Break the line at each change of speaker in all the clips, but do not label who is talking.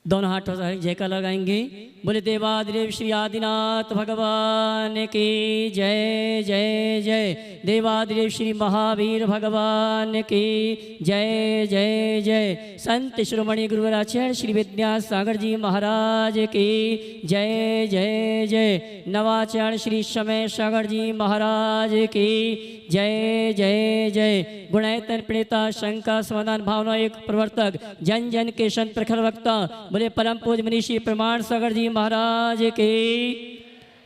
दोनों हाथों से जयकार लगाएंगे। बोले देवादिदेव श्री आदिनाथ भगवान की जय जय जय। देवादिदेव श्री महावीर भगवान की जय जय जय। संत शिरोमणि गुरुवराचार्य श्री विद्यासागर जी महाराज की जय जय जय। नवाचार्य श्री समय सागर जी महाराज की जय जय जय। गुणायतन प्रणेता शंका समाधान भावना एक प्रवर्तक जन जन के संत प्रखर वक्ता बोले परम पूज्य मनीषी प्रमाण सागर जी महाराज के।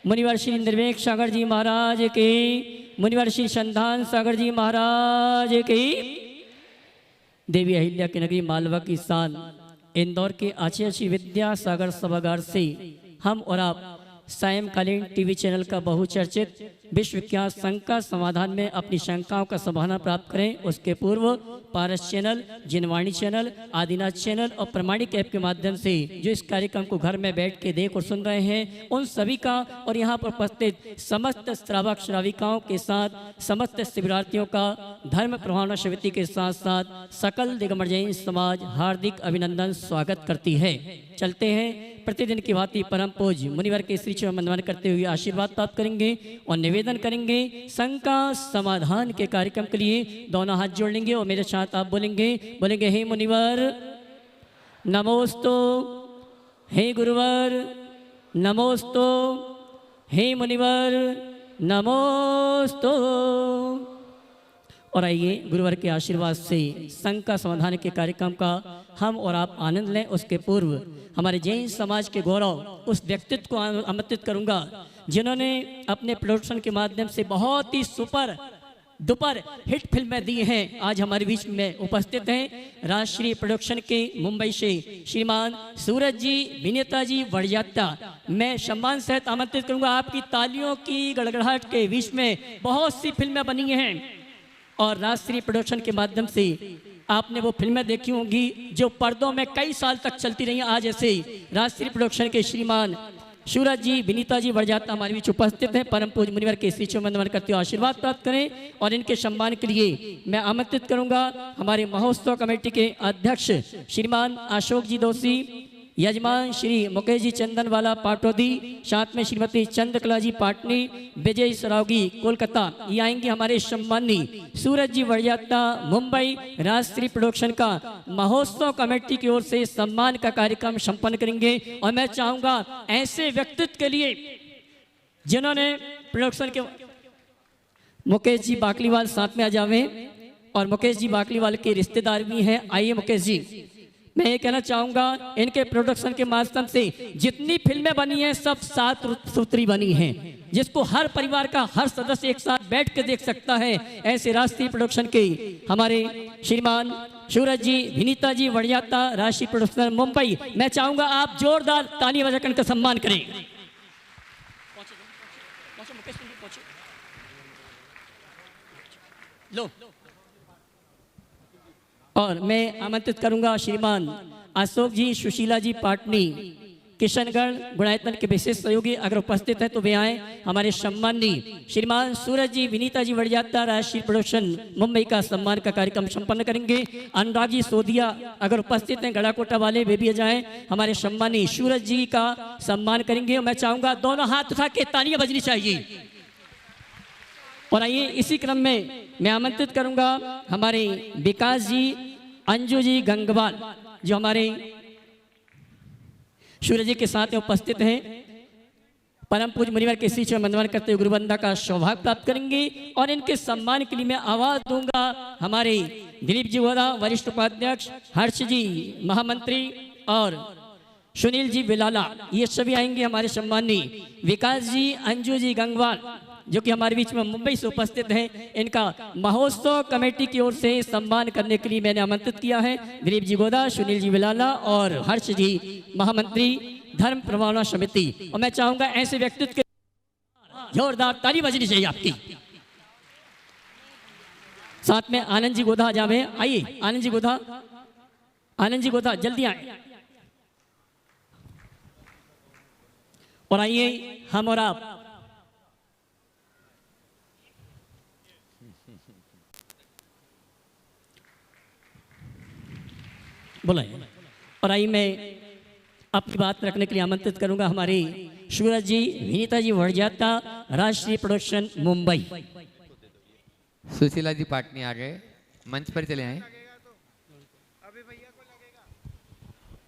मुनिवर श्री निर्वेक सागर जी महाराज के। मुनिवर श्री संधान सागर जी महाराज के। देवी अहिल्या की नगरी मालवा की शान इंदौर के आचार्य श्री विद्यासागर सभागार से हम और आप सायंकालीन टीवी चैनल का बहुचर्चित विश्वविख्यात शंका समाधान में अपनी शंकाओं का समाधान प्राप्त करें। उसके पूर्व पारस चैनल, जिनवाणी चैनल, आदिनाथ चैनल और प्रमाणिक ऐप के माध्यम से जो इस कार्यक्रम को घर में बैठ के देख और सुन रहे हैं उन सभी का और यहाँ पर उपस्थित समस्त श्रावक श्राविकाओं के साथ समस्त शिविरार्थियों का धर्म प्रभावना समिति के साथ साथ सकल दिगंबर जैन समाज हार्दिक अभिनंदन स्वागत करती है। चलते हैं प्रतिदिन की भांति परम पूज्य मुनिवर के श्री चरण वंदन करते हुए आशीर्वाद प्राप्त करेंगे और निवेदन करेंगे शंका समाधान के कार्यक्रम के लिए दोनों हाथ जोड़ लेंगे और मेरे साथ आप बोलेंगे हे मुनिवर नमोस्तु, हे गुरुवर नमोस्तु, हे मुनिवर नमोस्तु। और आइए गुरुवर के आशीर्वाद से शंका समाधान के कार्यक्रम का हम और आप आनंद लें। उसके पूर्व हमारे जैन समाज के गौरव उस व्यक्तित्व को आमंत्रित करूंगा जिन्होंने अपने प्रोडक्शन के माध्यम से बहुत ही सुपर दुपर हिट फिल्में दी हैं। आज हमारे बीच में उपस्थित हैं राष्ट्रीय प्रोडक्शन के मुंबई से श्रीमान सूरज जी विनेता जी वड़जात्ता। मैं सम्मान सहित आमंत्रित करूंगा। आपकी तालियों की गड़गड़ाहट के बीच में बहुत सी फिल्में बनी हैं और राष्ट्रीय प्रोडक्शन के माध्यम से आपने वो फिल्में देखी होंगी जो पर्दों में कई साल तक चलती रही। आज ऐसे राष्ट्रीय प्रोडक्शन के श्रीमान सूरज जी विनीता जी वड़जात्ता हमारे बीच उपस्थित हैं। परम पूज्य मुनिवर के श्री चरण वंदन करते हुए आशीर्वाद प्राप्त करें और इनके सम्मान के लिए मैं आमंत्रित करूंगा हमारे महोत्सव कमेटी के अध्यक्ष श्रीमान अशोक जी दोषी, यजमान श्री मुकेश जी चंदनवाला पाटोदी, साथ में श्रीमती चंद्रकला जी पाटनी, विजय सरावगी कोलकाता। ये आएंगे हमारे सम्मानी सूरज जी वड़जात्ता मुंबई राष्ट्रीय प्रोडक्शन का महोत्सव कमेटी की ओर से सम्मान का कार्यक्रम संपन्न करेंगे। और मैं चाहूंगा ऐसे व्यक्तित्व के लिए जिन्होंने प्रोडक्शन के मुकेश जी बाकलीवाल साथ में आ जावे और मुकेश जी बाकलीवाल के रिश्तेदार भी हैं। आइए मुकेश जी, मैं ये कहना चाहूंगा इनके प्रोडक्शन के माध्यम से जितनी फिल्में बनी हैं सब सात सूत्री बनी हैं जिसको हर परिवार का हर सदस्य एक साथ बैठ के देख सकता है। ऐसे राष्ट्रीय प्रोडक्शन के हमारे श्रीमान सूरज जी विनीता जी वड़जात्ता राष्ट्रीय प्रोडक्शन मुंबई, मैं चाहूंगा आप जोरदार ताली बजाकर इनका सम्मान करें। लो और मैं आमंत्रित करूंगा श्रीमान अशोक जी सुशीला जी पाटनी किशनगढ़ गुणायतन के विशेष सहयोगी अगर उपस्थित हैं तो वे आए। हमारे सम्मानी श्रीमान सूरज जी विनीता जी वड़जात्ता राष्ट्रीय प्रोडक्शन मुंबई का सम्मान का कार्यक्रम संपन्न करेंगे। अनुराग जी सोदिया अगर उपस्थित हैं गड़ाकोटा वाले वे भी जाएं। हमारे सम्मानी सूरज जी का सम्मान करेंगे। मैं चाहूंगा दोनों हाथ उठा के तालियां बजनी चाहिए। और आइए इसी क्रम में मैं आमंत्रित करूंगा हमारे विकास जी अंजू जी गंगवाल जो हमारे सूर्य जी के साथ उपस्थित हैं। परम पूज्य मुनिवर के श्री चरण वंदन करते हुए गुरुवंदना का सौभाग्य प्राप्त करेंगे। और इनके सम्मान के लिए मैं आवाज दूंगा हमारे दिलीप जी वोरा वरिष्ठ उपाध्यक्ष, हर्ष जी महामंत्री और सुनील जी बिलाला, ये सभी आएंगे। हमारे सम्मानी विकास जी अंजू जी गंगवाल जो कि हमारे बीच में मुंबई से उपस्थित हैं, इनका महोत्सव कमेटी की ओर से सम्मान करने के लिए मैंने आमंत्रित किया है। दिलीप जी गोदा, सुनील जी बिलाला और हर्ष जी महामंत्री धर्म प्रभावना समिति। और मैं चाहूंगा ऐसे व्यक्तित्व के जोरदार ताली बजनी चाहिए आपकी। साथ में आनंद जी गोदा जावे, आइए आनंद जी गोदा जल्दी आए। और आइए हम और आप बुलाए। और आइए मैं अपनी बात रखने के लिए आमंत्रित करूंगा हमारे सूरज जी, विनीता जी वड़जाता, राष्ट्रीय प्रोडक्शन मुंबई।
सुशीला जी पाटनी आ गए, मंच पर चले आए।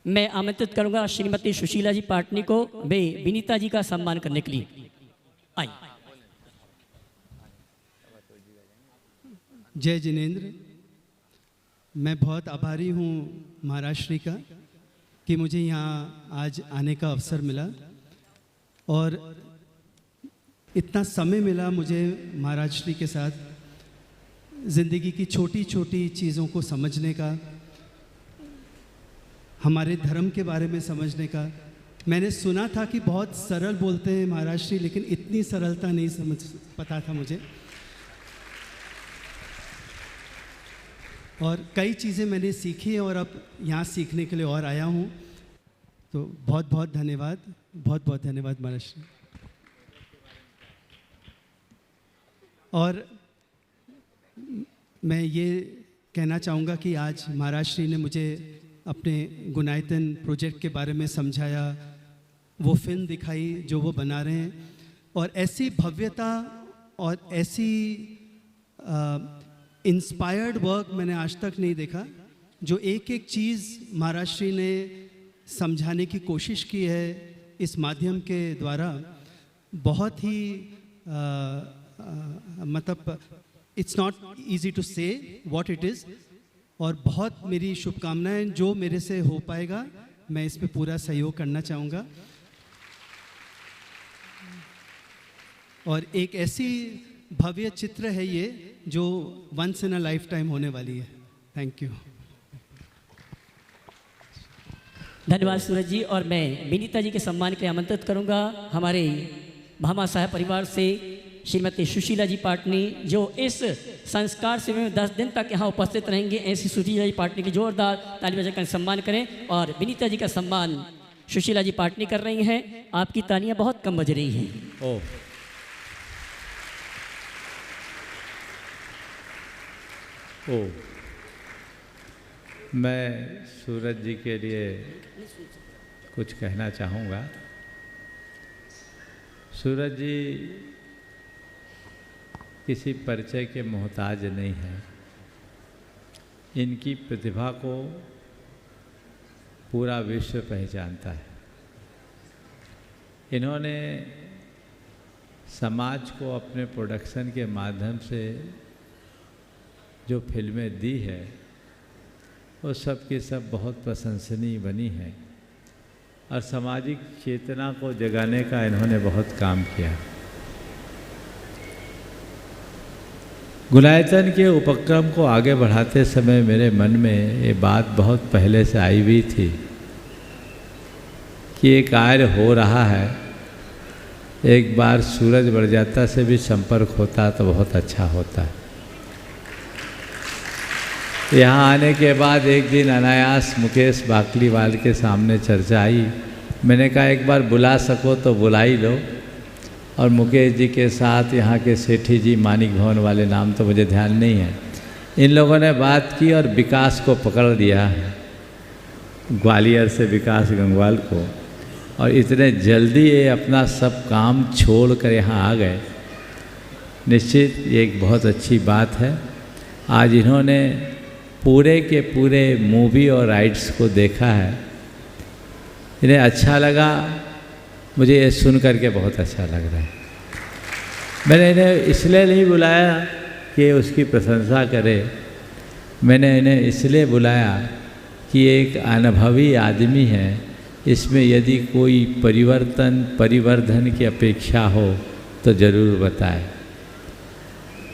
मैं आमंत्रित करूंगा श्रीमती सुशीला जी पाटनी को वे विनीता जी का सम्मान करने के लिए आई।
जय जिनेंद्र। मैं बहुत आभारी हूँ महाराष्ट्र का कि मुझे यहाँ आज आने का अवसर मिला और इतना समय मिला मुझे महाराष्ट्र के साथ ज़िंदगी की छोटी छोटी चीज़ों को समझने का, हमारे धर्म के बारे में समझने का। मैंने सुना था कि बहुत सरल बोलते हैं महाराष्ट्री, लेकिन इतनी सरलता नहीं समझ पता था मुझे। और कई चीज़ें मैंने सीखी और अब यहाँ सीखने के लिए और आया हूँ। तो बहुत बहुत धन्यवाद, बहुत बहुत धन्यवाद महाराष्ट्र। और मैं ये कहना चाहूँगा कि आज महाराष्ट्र ने मुझे अपने गुनायतन प्रोजेक्ट के बारे में समझाया, वो फिल्म दिखाई जो वो बना रहे हैं, और ऐसी भव्यता और ऐसी इंस्पायर्ड वर्क मैंने आज तक नहीं देखा। जो एक एक चीज़ महाराष्ट्र ने समझाने की कोशिश की है इस माध्यम के द्वारा, बहुत ही मतलब इट्स नॉट ईजी टू से व्हाट इट इज़। और बहुत मेरी शुभकामनाएं, जो मेरे से हो पाएगा मैं इस पे पूरा सहयोग करना चाहूँगा। और एक ऐसी भव्य चित्र है ये जो once in a lifetime होने वाली है। Thank you.
धन्यवाद सूरज जी। और मैं विनीता जी के सम्मान के लिए आमंत्रित करूंगा हमारे भामा साहब परिवार से श्रीमती सुशीला जी पाटनी, जो इस संस्कार शिविर में 10 दिन तक यहाँ उपस्थित रहेंगे। ऐसी सुशीला जी पाटनी की जोरदार ताली बजाकर सम्मान करें। और विनीता जी का सम्मान सुशीला जी पाटनी कर रही हैं। आपकी तालियां बहुत कम बज रही हैं।
मैं सूरज जी के लिए कुछ कहना चाहूँगा। सूरज जी किसी परिचय के मोहताज नहीं हैं। इनकी प्रतिभा को पूरा विश्व पहचानता है। इन्होंने समाज को अपने प्रोडक्शन के माध्यम से जो फिल्में दी है वो सब की सब बहुत प्रशंसनीय बनी हैं और सामाजिक चेतना को जगाने का इन्होंने बहुत काम किया। गुनायतन के उपक्रम को आगे बढ़ाते समय मेरे मन में ये बात बहुत पहले से आई हुई थी कि ये कार्य हो रहा है, एक बार सूरज वड़जाता से भी संपर्क होता तो बहुत अच्छा होता। यहाँ आने के बाद एक दिन अनायास मुकेश बाकलीवाल के सामने चर्चा आई। मैंने कहा एक बार बुला सको तो बुला ही लो। और मुकेश जी के साथ यहाँ के सेठी जी, मानिक भवन वाले, नाम तो मुझे ध्यान नहीं है, इन लोगों ने बात की और विकास को पकड़ लिया, ग्वालियर से विकास गंगवाल को। और इतने जल्दी ये अपना सब काम छोड़ कर यहाँ आ गए। निश्चित ये एक बहुत अच्छी बात है। आज इन्होंने पूरे के पूरे मूवी और राइट्स को देखा है, इन्हें अच्छा लगा। मुझे ये सुन कर के बहुत अच्छा लग रहा है। मैंने इन्हें इसलिए नहीं बुलाया कि उसकी प्रशंसा करे, मैंने इन्हें इसलिए बुलाया कि एक अनुभवी आदमी है, इसमें यदि कोई परिवर्धन की अपेक्षा हो तो ज़रूर बताए।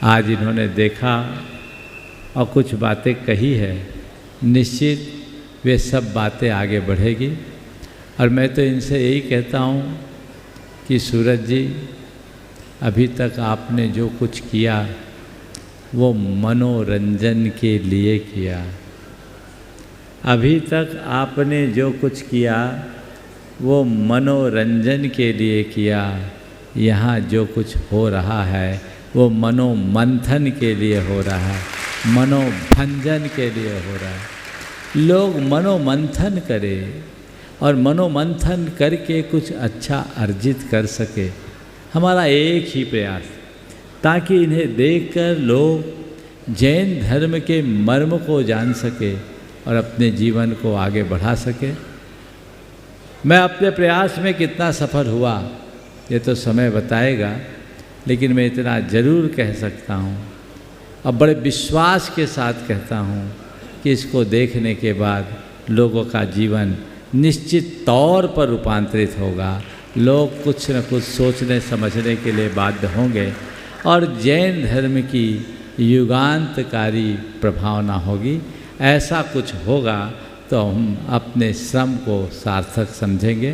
आज इन्होंने देखा और कुछ बातें कही है, निश्चित वे सब बातें आगे बढ़ेगी। और मैं तो इनसे यही कहता हूँ कि सूरज जी, अभी तक आपने जो कुछ किया वो मनोरंजन के लिए किया। अभी तक आपने जो कुछ किया वो मनोरंजन के लिए किया। यहाँ जो कुछ हो रहा है वो मनोमंथन के लिए हो रहा है, मनोभंजन के लिए हो रहा है। लोग मनोमंथन करें, और मनोमंथन करके कुछ अच्छा अर्जित कर सके। हमारा एक ही प्रयास, ताकि इन्हें देखकर लोग जैन धर्म के मर्म को जान सके और अपने जीवन को आगे बढ़ा सके। मैं अपने प्रयास में कितना सफल हुआ ये तो समय बताएगा, लेकिन मैं इतना ज़रूर कह सकता हूँ और बड़े विश्वास के साथ कहता हूँ कि इसको देखने के बाद लोगों का जीवन निश्चित तौर पर रूपांतरित होगा। लोग कुछ न कुछ सोचने समझने के लिए बाध्य होंगे और जैन धर्म की युगांतकारी प्रभावना होगी। ऐसा कुछ होगा तो हम अपने श्रम को सार्थक समझेंगे।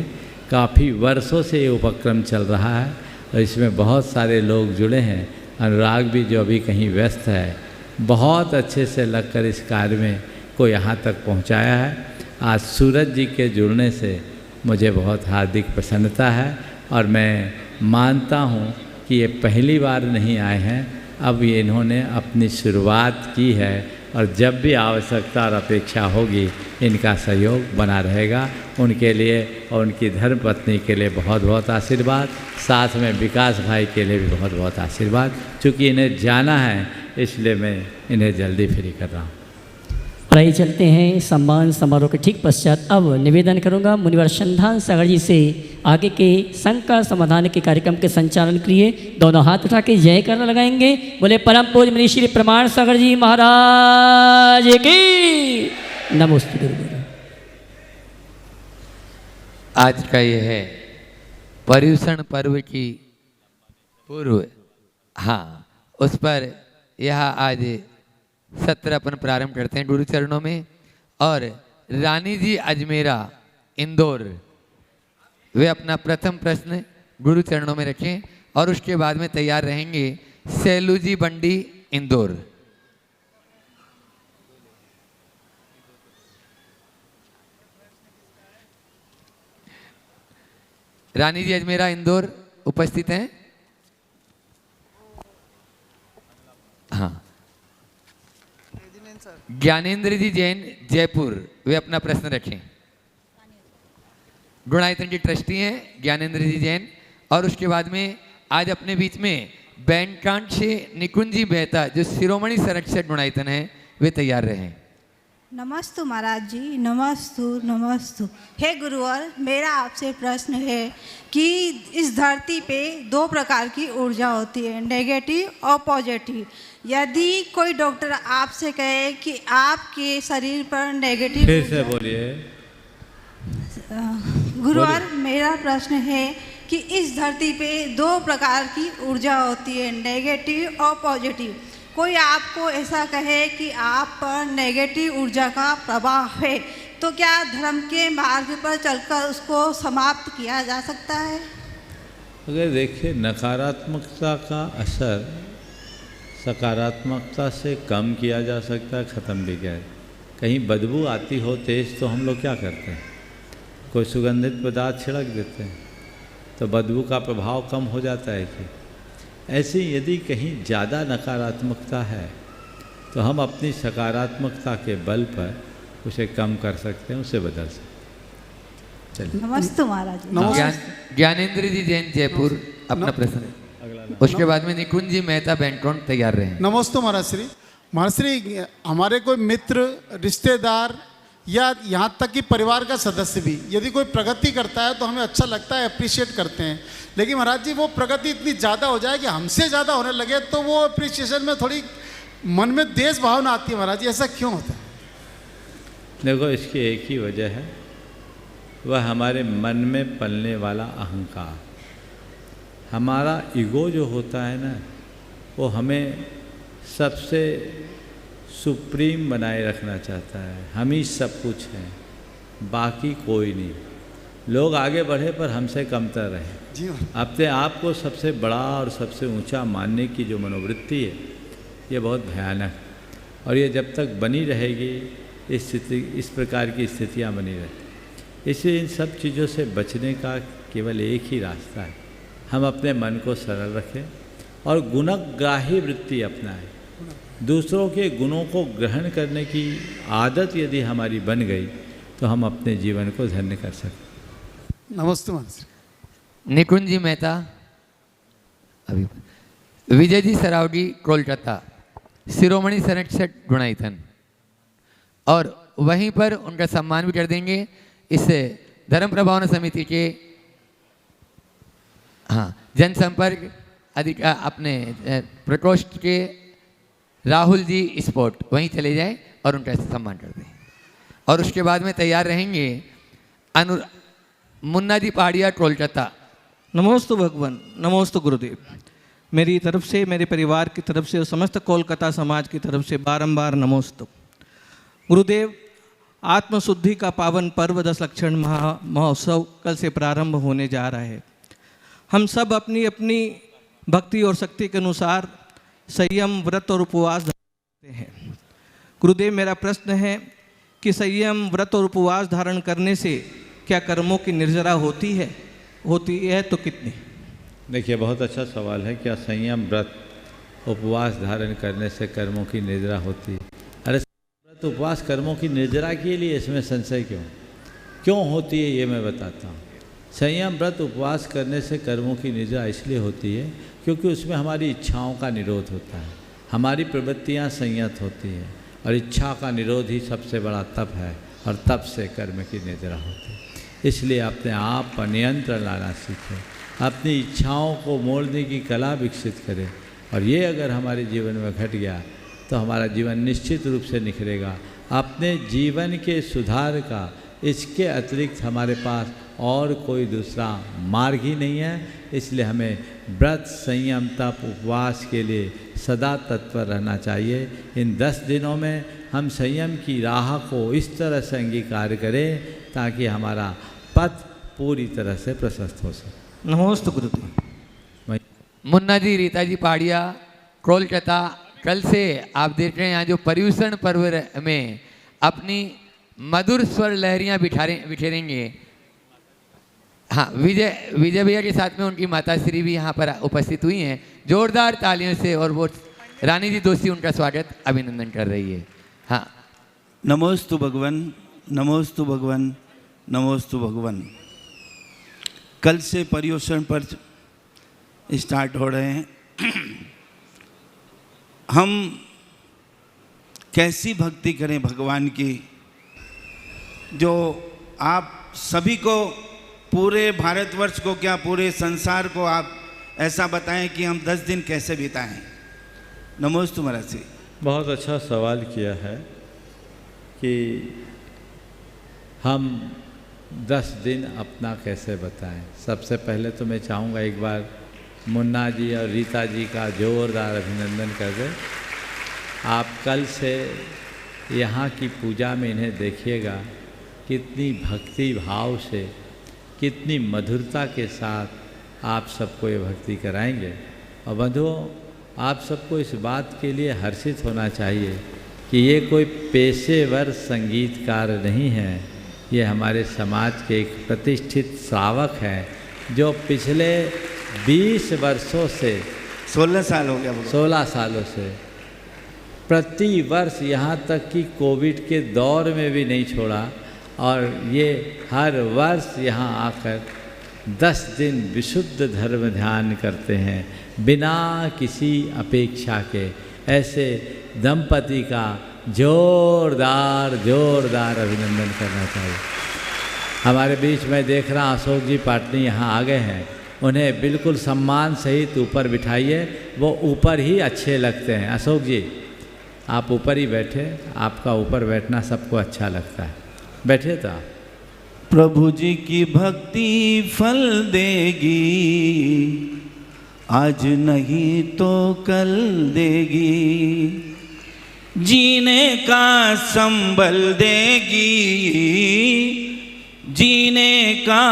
काफ़ी वर्षों से ये उपक्रम चल रहा है और इसमें बहुत सारे लोग जुड़े हैं। अनुराग भी जो अभी कहीं व्यस्त है, बहुत अच्छे से लगकर इस कार्य में को यहाँ तक पहुँचाया है। आज सूरज जी के जुड़ने से मुझे बहुत हार्दिक प्रसन्नता है और मैं मानता हूँ कि ये पहली बार नहीं आए हैं, अब ये इन्होंने अपनी शुरुआत की है और जब भी आवश्यकता और अपेक्षा होगी इनका सहयोग बना रहेगा। उनके लिए और उनकी धर्मपत्नी के लिए बहुत बहुत आशीर्वाद, साथ में विकास भाई के लिए भी बहुत बहुत आशीर्वाद। चूँकि इन्हें जाना है इसलिए मैं इन्हें जल्दी फ्री कर रहा हूँ।
और आइए चलते हैं सम्मान समारोह के ठीक पश्चात अब निवेदन करूंगा मुनिवर संधान सागर जी से आगे के शंका समाधान के कार्यक्रम के संचालन के लिए दोनों हाथ उठा के जय करना लगाएंगे। बोले परम पूज्य मुनि श्री प्रमाण सागर जी महाराज की नमस्ते। गुरु
आज का ये है पर्युषण पर्व की पूर्व, हाँ उस पर यह आज सत्र अपन प्रारंभ करते हैं गुरु चरणों में। और रानी जी अजमेरा इंदौर वे अपना प्रथम प्रश्न गुरु चरणों में रखें और उसके बाद में तैयार रहेंगे सैलू जी बंडी इंदौर। रानी जी अजमेरा इंदौर उपस्थित हैं। हाँ, ज्ञानेंद्र जी जैन जयपुर वे अपना प्रश्न रखें। गुणायतन की ट्रस्टी हैं ज्ञानेंद्र जी जैन। और उसके बाद में आज अपने बीच में बैंडकांड से निकुंज जी मेहता जो शिरोमणि संरक्षक गुणायतन हैं वे तैयार रहें।
नमस्तु महाराज जी, नमस्तु नमस्तु। हे गुरुवर, मेरा आपसे प्रश्न है कि इस धरती पे दो प्रकार की ऊर्जा होती है, नेगेटिव और पॉजिटिव। यदि कोई डॉक्टर आपसे कहे कि आपके शरीर पर नेगेटिव,
फिर से बोलिए।
गुरुवर, मेरा प्रश्न है कि इस धरती पे दो प्रकार की ऊर्जा होती है, नेगेटिव और पॉजिटिव। कोई आपको ऐसा कहे कि आप पर नेगेटिव ऊर्जा का प्रभाव है, तो क्या धर्म के मार्ग पर चलकर उसको समाप्त किया जा सकता है?
अगर देखिए, नकारात्मकता का असर सकारात्मकता से कम किया जा सकता है, ख़त्म भी किया। कहीं बदबू आती हो तेज़ तो हम लोग क्या करते हैं, कोई सुगंधित पदार्थ छिड़क देते हैं तो बदबू का प्रभाव कम हो जाता है कि ऐसे यदि कहीं ज़्यादा नकारात्मकता है तो हम अपनी सकारात्मकता के बल पर उसे कम कर सकते हैं, उसे बदल सकते हैं। चलिए।
नमस्ते महाराज।
ज्ञानेंद्र जी जैन जयपुर अपना प्रश्न, उसके बाद में निकुंज जी मेहता बैंकॉन तैयार रहे।
नमस्ते महाराज श्री। महाराज श्री, हमारे कोई मित्र, रिश्तेदार या यहाँ तक कि परिवार का सदस्य भी यदि कोई प्रगति करता है तो हमें अच्छा लगता है, अप्रिशिएट करते हैं। लेकिन महाराज जी, वो प्रगति इतनी ज़्यादा हो जाए कि हमसे ज़्यादा होने लगे तो वो अप्रिशिएशन में थोड़ी मन में देश भावना आती है। महाराज जी, ऐसा क्यों होता है?
देखो, इसकी एक ही वजह है, वह हमारे मन में पलने वाला अहंकार। हमारा ईगो जो होता है ना, वो हमें सबसे सुप्रीम बनाए रखना चाहता है। हम ही सब कुछ हैं, बाकी कोई नहीं। लोग आगे बढ़े पर हमसे कमतर रहे।
जी
अपने आप को सबसे बड़ा और सबसे ऊंचा मानने की जो मनोवृत्ति है, ये बहुत भयानक है। और ये जब तक बनी रहेगी, इस प्रकार की स्थितियाँ बनी रहती। इसलिए इन सब चीज़ों से बचने का केवल एक ही रास्ता है, हम अपने मन को सरल रखें और गुणग्राही वृत्ति अपनाएं। दूसरों के गुणों को ग्रहण करने की आदत यदि हमारी बन गई तो हम अपने जीवन को धन्य कर सकते।
नमस्ते महर्षि।
निकुंज जी मेहता, अभी विजय जी सरावगी कोलकाता, शिरोमणि संरक्षक गुणाईथन, और वहीं पर उनका सम्मान भी कर देंगे। इससे धर्म प्रभावन समिति के जनसंपर्क अपने प्रकोष्ठ के राहुल जी स्पोर्ट वहीं चले जाए और उनका सम्मान कर दें। और उसके बाद में तैयार रहेंगे मुन्ना जी पहाड़िया कोलकाता।
नमोस्तु भगवान, नमोस्तु गुरुदेव। मेरी तरफ से, मेरे परिवार की तरफ से और समस्त कोलकाता समाज की तरफ से बारंबार नमोस्तु। गुरुदेव, आत्मशुद्धि का पावन पर्व 10 लक्षण महोत्सव कल से प्रारंभ होने जा रहा है। हम सब अपनी अपनी भक्ति और शक्ति के अनुसार संयम, व्रत और उपवास करते हैं। गुरुदेव, मेरा प्रश्न है कि संयम, व्रत और उपवास धारण करने से क्या कर्मों की निर्जरा होती है तो कितनी?
देखिए, बहुत अच्छा सवाल है। क्या संयम, व्रत, उपवास धारण करने से कर्मों की निर्जरा होती है? अरे, व्रत उपवास कर्मों की निर्जरा के लिए इसमें संशय क्यों होती है, ये मैं बताता हूँ। संयम, व्रत, उपवास करने से कर्मों की निर्जरा इसलिए होती है क्योंकि उसमें हमारी इच्छाओं का निरोध होता है, हमारी प्रवृत्तियाँ संयत होती हैं, और इच्छा का निरोध ही सबसे बड़ा तप है, और तप से कर्म की निर्जरा होती है। इसलिए अपने आप पर नियंत्रण लाना सीखें, अपनी इच्छाओं को मोड़ने की कला विकसित करें, और ये अगर हमारे जीवन में घट गया तो हमारा जीवन निश्चित रूप से निखरेगा। अपने जीवन के सुधार का इसके अतिरिक्त हमारे पास और कोई दूसरा मार्ग ही नहीं है। इसलिए हमें व्रत, संयम, तप, उपवास के लिए सदा तत्पर रहना चाहिए। इन 10 दिनों में हम संयम की राह को इस तरह से अंगीकार करें ताकि हमारा पथ पूरी तरह से प्रशस्त हो सके।
नमोस्तु गुरुदेव।
मुन्ना जी, रीता जी पहाड़िया कोलकाता, कल से आप देख रहे हैं यहाँ जो पर्यूषण पर्व में अपनी मधुर स्वर लहरियाँ बिखेरेंगे। हाँ, विजय भैया के साथ में उनकी माता श्री भी यहाँ पर उपस्थित हुई हैं। जोरदार तालियों से, और वो रानी जी दोषी उनका स्वागत अभिनंदन कर रही है। हाँ,
नमोस्तु भगवान, नमोस्तु भगवान, नमोस्तु भगवान। कल से पर्युषण पर्व स्टार्ट हो रहे हैं। हम कैसी भक्ति करें भगवान की, जो आप सभी को, पूरे भारतवर्ष को, क्या पूरे संसार को आप ऐसा बताएं कि हम 10 दिन कैसे बिताएं। नमोस्तु महाराज जी।
बहुत अच्छा सवाल किया है कि हम 10 दिन अपना कैसे बताएं। सबसे पहले तो मैं चाहूँगा एक बार मुन्ना जी और रीता जी का जोरदार अभिनंदन कर दें। आप कल से यहाँ की पूजा में इन्हें देखिएगा, कितनी भक्ति भाव से, कितनी मधुरता के साथ आप सबको ये भक्ति कराएंगे। और बंधुओं, आप सबको इस बात के लिए हर्षित होना चाहिए कि ये कोई पेशेवर संगीतकार नहीं है, ये हमारे समाज के एक प्रतिष्ठित श्रावक हैं जो पिछले 20 वर्षों से,
16 साल हो गया,
16 सालों से प्रति वर्ष, यहाँ तक कि कोविड के दौर में भी नहीं छोड़ा, और ये हर वर्ष यहाँ आकर 10 दिन विशुद्ध धर्म ध्यान करते हैं बिना किसी अपेक्षा के। ऐसे दंपति का जोरदार अभिनंदन करना चाहिए। हमारे बीच में देख रहा अशोक जी पाटनी यहाँ आ गए हैं, उन्हें बिल्कुल सम्मान सहित ऊपर बिठाइए, वो ऊपर ही अच्छे लगते हैं। अशोक जी, आप ऊपर ही बैठे, आपका ऊपर बैठना सबको अच्छा लगता है, बैठे तो।
प्रभु जी की भक्ति फल देगी, आज नहीं तो कल देगी, जीने का संबल देगी, जीने का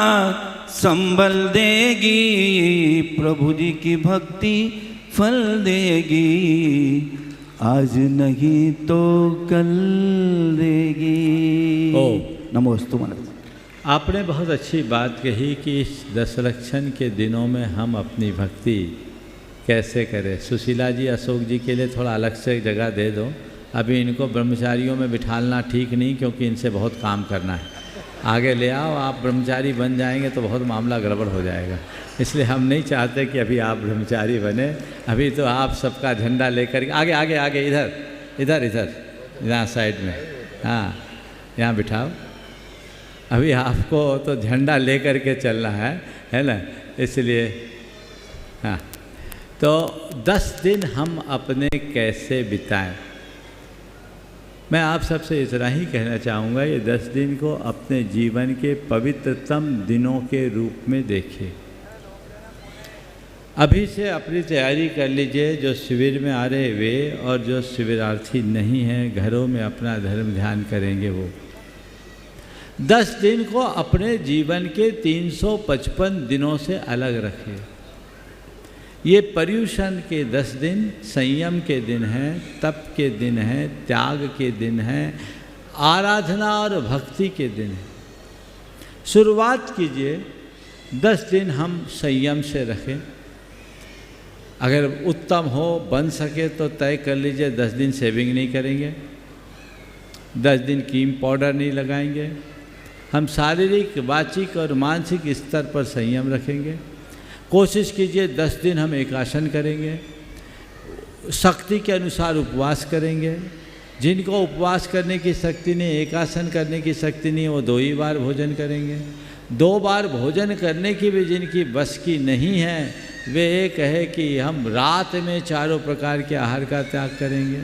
संबल देगी। प्रभु जी की भक्ति फल देगी, आज नहीं तो कल देगी। नमोस्तु महाराज।
आपने बहुत अच्छी बात कही कि इस 10 लक्षण के दिनों में हम अपनी भक्ति कैसे करें। सुशीला जी, अशोक जी के लिए थोड़ा अलग से जगह दे दो। अभी इनको ब्रह्मचारियों में बिठालना ठीक नहीं, क्योंकि इनसे बहुत काम करना है। आगे ले आओ, आप ब्रह्मचारी बन जाएंगे तो बहुत मामला गड़बड़ हो जाएगा। इसलिए हम नहीं चाहते कि अभी आप ब्रह्मचारी बने। अभी तो आप सबका झंडा लेकर आगे आगे आगे इधर इधर इधर यहाँ साइड में, हाँ यहाँ बिठाओ। अभी आपको तो झंडा लेकर के चलना है ना, इसलिए हाँ। तो 10 दिन हम अपने कैसे बिताएं, मैं आप सबसे इतना ही कहना चाहूँगा, ये 10 दिन को अपने जीवन के पवित्रतम दिनों के रूप में देखिए। अभी से अपनी तैयारी कर लीजिए, जो शिविर में आ रहे वे और जो शिविरार्थी नहीं हैं घरों में अपना धर्म ध्यान करेंगे वो 10 दिन को अपने जीवन के 355 दिनों से अलग रखिए। ये पर्युषण के 10 दिन संयम के दिन हैं, तप के दिन हैं, त्याग के दिन हैं, आराधना और भक्ति के दिन हैं। शुरुआत कीजिए, 10 दिन हम संयम से रखें। अगर उत्तम हो बन सके तो तय कर लीजिए 10 दिन शेविंग नहीं करेंगे, 10 दिन क्रीम पाउडर नहीं लगाएंगे। हम शारीरिक, वाचिक और मानसिक स्तर पर संयम रखेंगे। कोशिश कीजिए 10 दिन हम एकासन करेंगे, शक्ति के अनुसार उपवास करेंगे। जिनको उपवास करने की शक्ति नहीं, एकासन करने की शक्ति नहीं, वो 2 ही बार भोजन करेंगे। 2 बार भोजन करने की भी जिनकी बस की नहीं है, वे ये कहे कि हम रात में 4 प्रकार के आहार का त्याग करेंगे।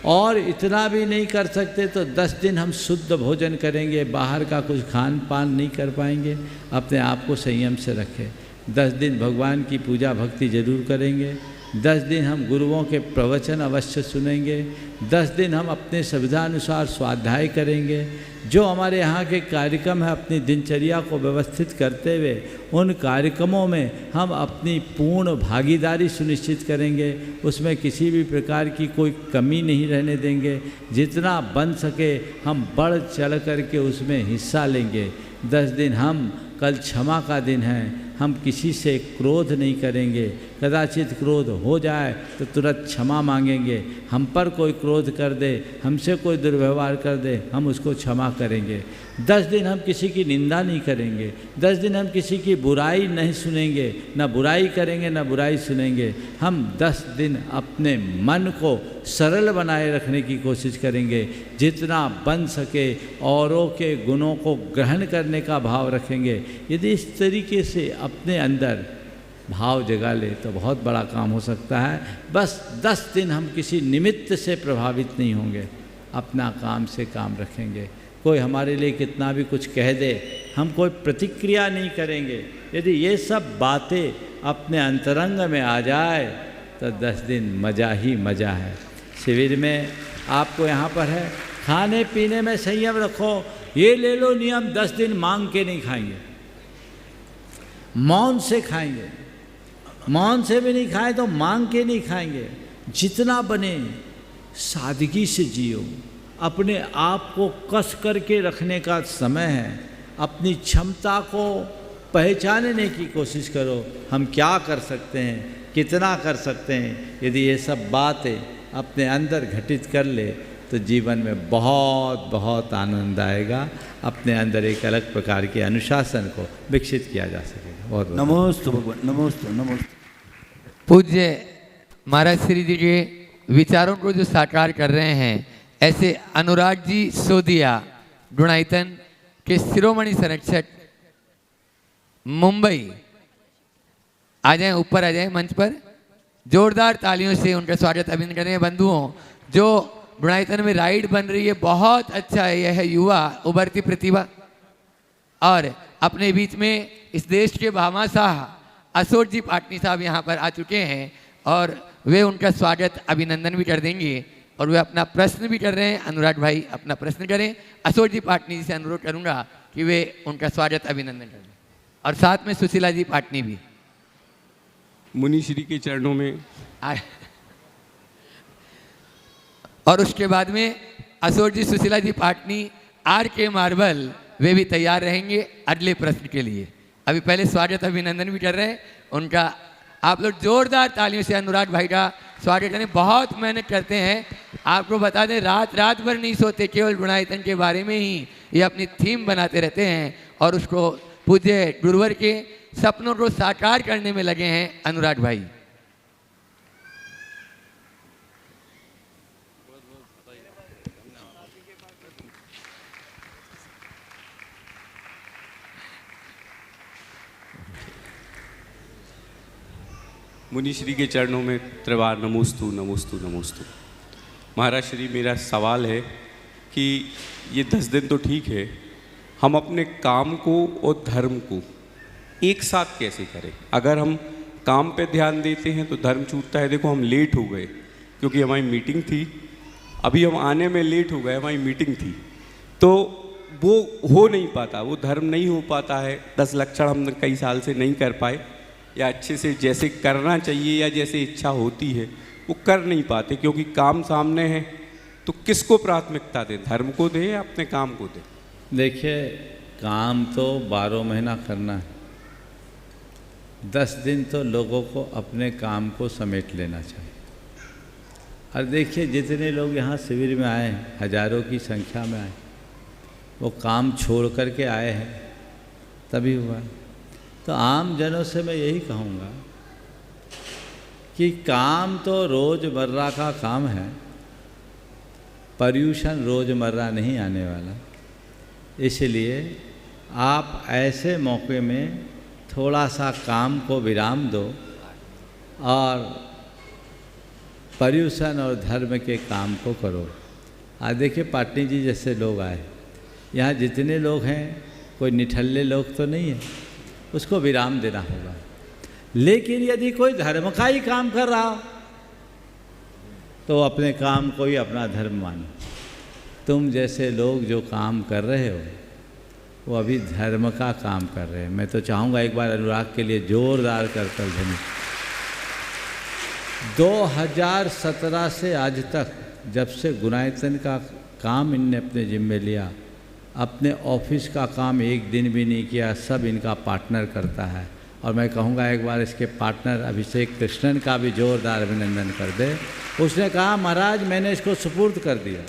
और इतना भी नहीं कर सकते तो 10 दिन हम शुद्ध भोजन करेंगे, बाहर का कुछ खान पान नहीं कर पाएंगे। अपने आप को संयम से रखें। 10 दिन भगवान की पूजा भक्ति जरूर करेंगे। 10 दिन हम गुरुओं के प्रवचन अवश्य सुनेंगे। 10 दिन हम अपने सुविधानुसार स्वाध्याय करेंगे। जो हमारे यहाँ के कार्यक्रम है, अपनी दिनचर्या को व्यवस्थित करते हुए उन कार्यक्रमों में हम अपनी पूर्ण भागीदारी सुनिश्चित करेंगे। उसमें किसी भी प्रकार की कोई कमी नहीं रहने देंगे। जितना बन सके हम बढ़ चढ़ करके उसमें हिस्सा लेंगे। 10 दिन हम, कल क्षमा का दिन है, हम किसी से क्रोध नहीं करेंगे। कदाचित क्रोध हो जाए तो तुरंत क्षमा मांगेंगे। हम पर कोई क्रोध कर दे, हमसे कोई दुर्व्यवहार कर दे, हम उसको क्षमा करेंगे। 10 दिन हम किसी की निंदा नहीं करेंगे। 10 दिन हम किसी की बुराई नहीं सुनेंगे, ना बुराई करेंगे ना बुराई सुनेंगे। हम 10 दिन अपने मन को सरल बनाए रखने की कोशिश करेंगे। जितना बन सके औरों के गुणों को ग्रहण करने का भाव रखेंगे। यदि इस तरीके से अपने अंदर भाव जगा ले तो बहुत बड़ा काम हो सकता है। बस 10 दिन हम किसी निमित्त से प्रभावित नहीं होंगे, अपना काम से काम रखेंगे। कोई हमारे लिए कितना भी कुछ कह दे, हम कोई प्रतिक्रिया नहीं करेंगे। यदि ये सब बातें अपने अंतरंग में आ जाए तो 10 दिन मज़ा ही मज़ा है। शिविर में आपको यहाँ पर है, खाने पीने में संयम रखो। ये ले लो नियम, 10 दिन मांग के नहीं खाएंगे, मौन से खाएंगे। मौन से भी नहीं खाएं तो मांग के नहीं खाएंगे। जितना बने सादगी से जियो। अपने आप को कस करके रखने का समय है। अपनी क्षमता को पहचानने की कोशिश करो। हम क्या कर सकते हैं, कितना कर सकते हैं। यदि ये सब बातें अपने अंदर घटित कर ले तो जीवन में बहुत बहुत आनंद आएगा। अपने अंदर एक अलग प्रकार के अनुशासन को विकसित किया जा सकेगा। बहुत
नमोस्तु भगवान, नमोस्तु नमोस्तु।
पूज्य महाराज श्री जी के विचारों को जो साकार कर रहे हैं, ऐसे अनुराग जी सोदिया गुणायतन के शिरोमणि संरक्षक मुंबई आ जाएं, ऊपर आ जाएं मंच पर। जोरदार तालियों से उनका स्वागत अभिनंदन करें। बंधुओं, जो गुणायतन में राइड बन रही है, बहुत अच्छा है। यह है युवा उभरती प्रतिभा। और अपने बीच में इस देश के भामाशाह अशोक जी पाटनी साहब यहाँ पर आ चुके हैं और वे उनका स्वागत अभिनंदन भी कर देंगे। और वे अपना प्रश्न भी कर रहे हैं। अनुराग भाई अपना प्रश्न करें। अशोक जी पाटनी जी से अनुरोध करूँगा कि वे उनका स्वागत अभिनंदन करें, और साथ में सुशीला जी पाटनी भी
मुनि श्री के चरणों में।
और उसके बाद में अशोक जी, सुशीला जी पाटनी, RK मार्बल, वे भी तैयार रहेंगे अगले प्रश्न के लिए। अभी पहले स्वागत अभिनंदन भी कर रहे हैं उनका। आप लोग जोरदार तालियों से अनुराग भाई का स्वागत करें। बहुत मेहनत करते हैं। आपको बता दें, रात रात भर नहीं सोते, केवल गुणायतन के बारे में ही ये अपनी थीम बनाते रहते हैं और उसको पूज्य गुरुवर के सपनों को साकार करने में लगे हैं अनुराग भाई।
मुनिश्री के चरणों में त्रिवार नमोस्तु नमोस्तु नमोस्तु। महाराज श्री, मेरा सवाल है कि ये 10 दिन तो ठीक है, हम अपने काम को और धर्म को एक साथ कैसे करें? अगर हम काम पे ध्यान देते हैं तो धर्म छूटता है। देखो हम लेट हो गए क्योंकि हमारी मीटिंग थी, अभी हम आने में लेट हो गए, हमारी मीटिंग थी, तो वो हो नहीं पाता, वो धर्म नहीं हो पाता है। 10 लक्षण हम कई साल से नहीं कर पाए, या अच्छे से जैसे करना चाहिए या जैसे इच्छा होती है वो कर नहीं पाते, क्योंकि काम सामने है। तो किसको प्राथमिकता दें, धर्म को दें या अपने काम को दें?
देखिए, काम तो 12 महीना करना है, 10 दिन तो लोगों को अपने काम को समेट लेना चाहिए। और देखिए, जितने लोग यहाँ शिविर में आए हैं, हजारों की संख्या में आए, वो काम छोड़ करके आए हैं तभी हुआ। तो आम जनों से मैं यही कहूँगा कि काम तो रोज़मर्रा का काम है, पर्यूषण रोज़मर्रा नहीं आने वाला। इसलिए आप ऐसे मौके में थोड़ा सा काम को विराम दो और पर्यूषण और धर्म के काम को करो। आज देखिए, पाटनी जी जैसे लोग आए, यहाँ जितने लोग हैं कोई निठल्ले लोग तो नहीं है, उसको विराम देना होगा। लेकिन यदि कोई धर्म का ही काम कर रहा हो तो अपने काम को ही अपना धर्म मानो। तुम जैसे लोग जो काम कर रहे हो वो अभी धर्म का काम कर रहे हैं। मैं तो चाहूँगा एक बार अनुराग के लिए जोरदार करतल ध्वनि। 2017 से आज तक जब से गुणायतन का काम इनने अपने जिम्मे लिया, अपने ऑफिस का काम एक दिन भी नहीं किया, सब इनका पार्टनर करता है। और मैं कहूँगा एक बार इसके पार्टनर अभिषेक कृष्णन का भी जोरदार अभिनंदन कर दे। उसने कहा, महाराज मैंने इसको सुपुर्द कर दिया,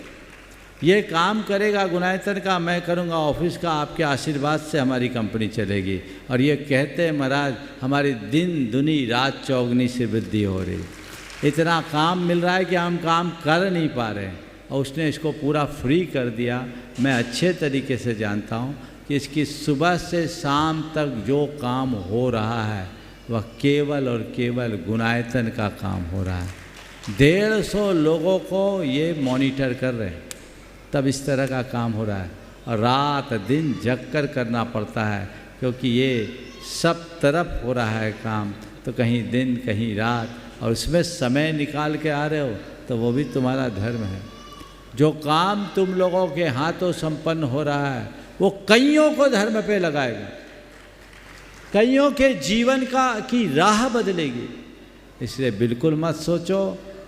ये काम करेगा गुणायतन का, मैं करूँगा ऑफिस का, आपके आशीर्वाद से हमारी कंपनी चलेगी। और ये कहते हैं महाराज हमारी दिन दुनी रात चौगनी से वृद्धि हो रही, इतना काम मिल रहा है कि हम काम कर नहीं पा रहे हैं, और उसने इसको पूरा फ्री कर दिया। मैं अच्छे तरीके से जानता हूँ कि इसकी सुबह से शाम तक जो काम हो रहा है वह केवल और केवल गुणायतन का काम हो रहा है। 150 लोगों को ये मॉनिटर कर रहे हैं, तब इस तरह का काम हो रहा है। और रात दिन जग कर करना पड़ता है, क्योंकि ये सब तरफ हो रहा है काम, तो कहीं दिन कहीं रात, और उसमें समय निकाल के आ रहे हो तो वो भी तुम्हारा धर्म है। जो काम तुम लोगों के हाथों संपन्न हो रहा है वो कईयों को धर्म पे लगाएगा, कईयों के जीवन की राह बदलेगी। इसलिए बिल्कुल मत सोचो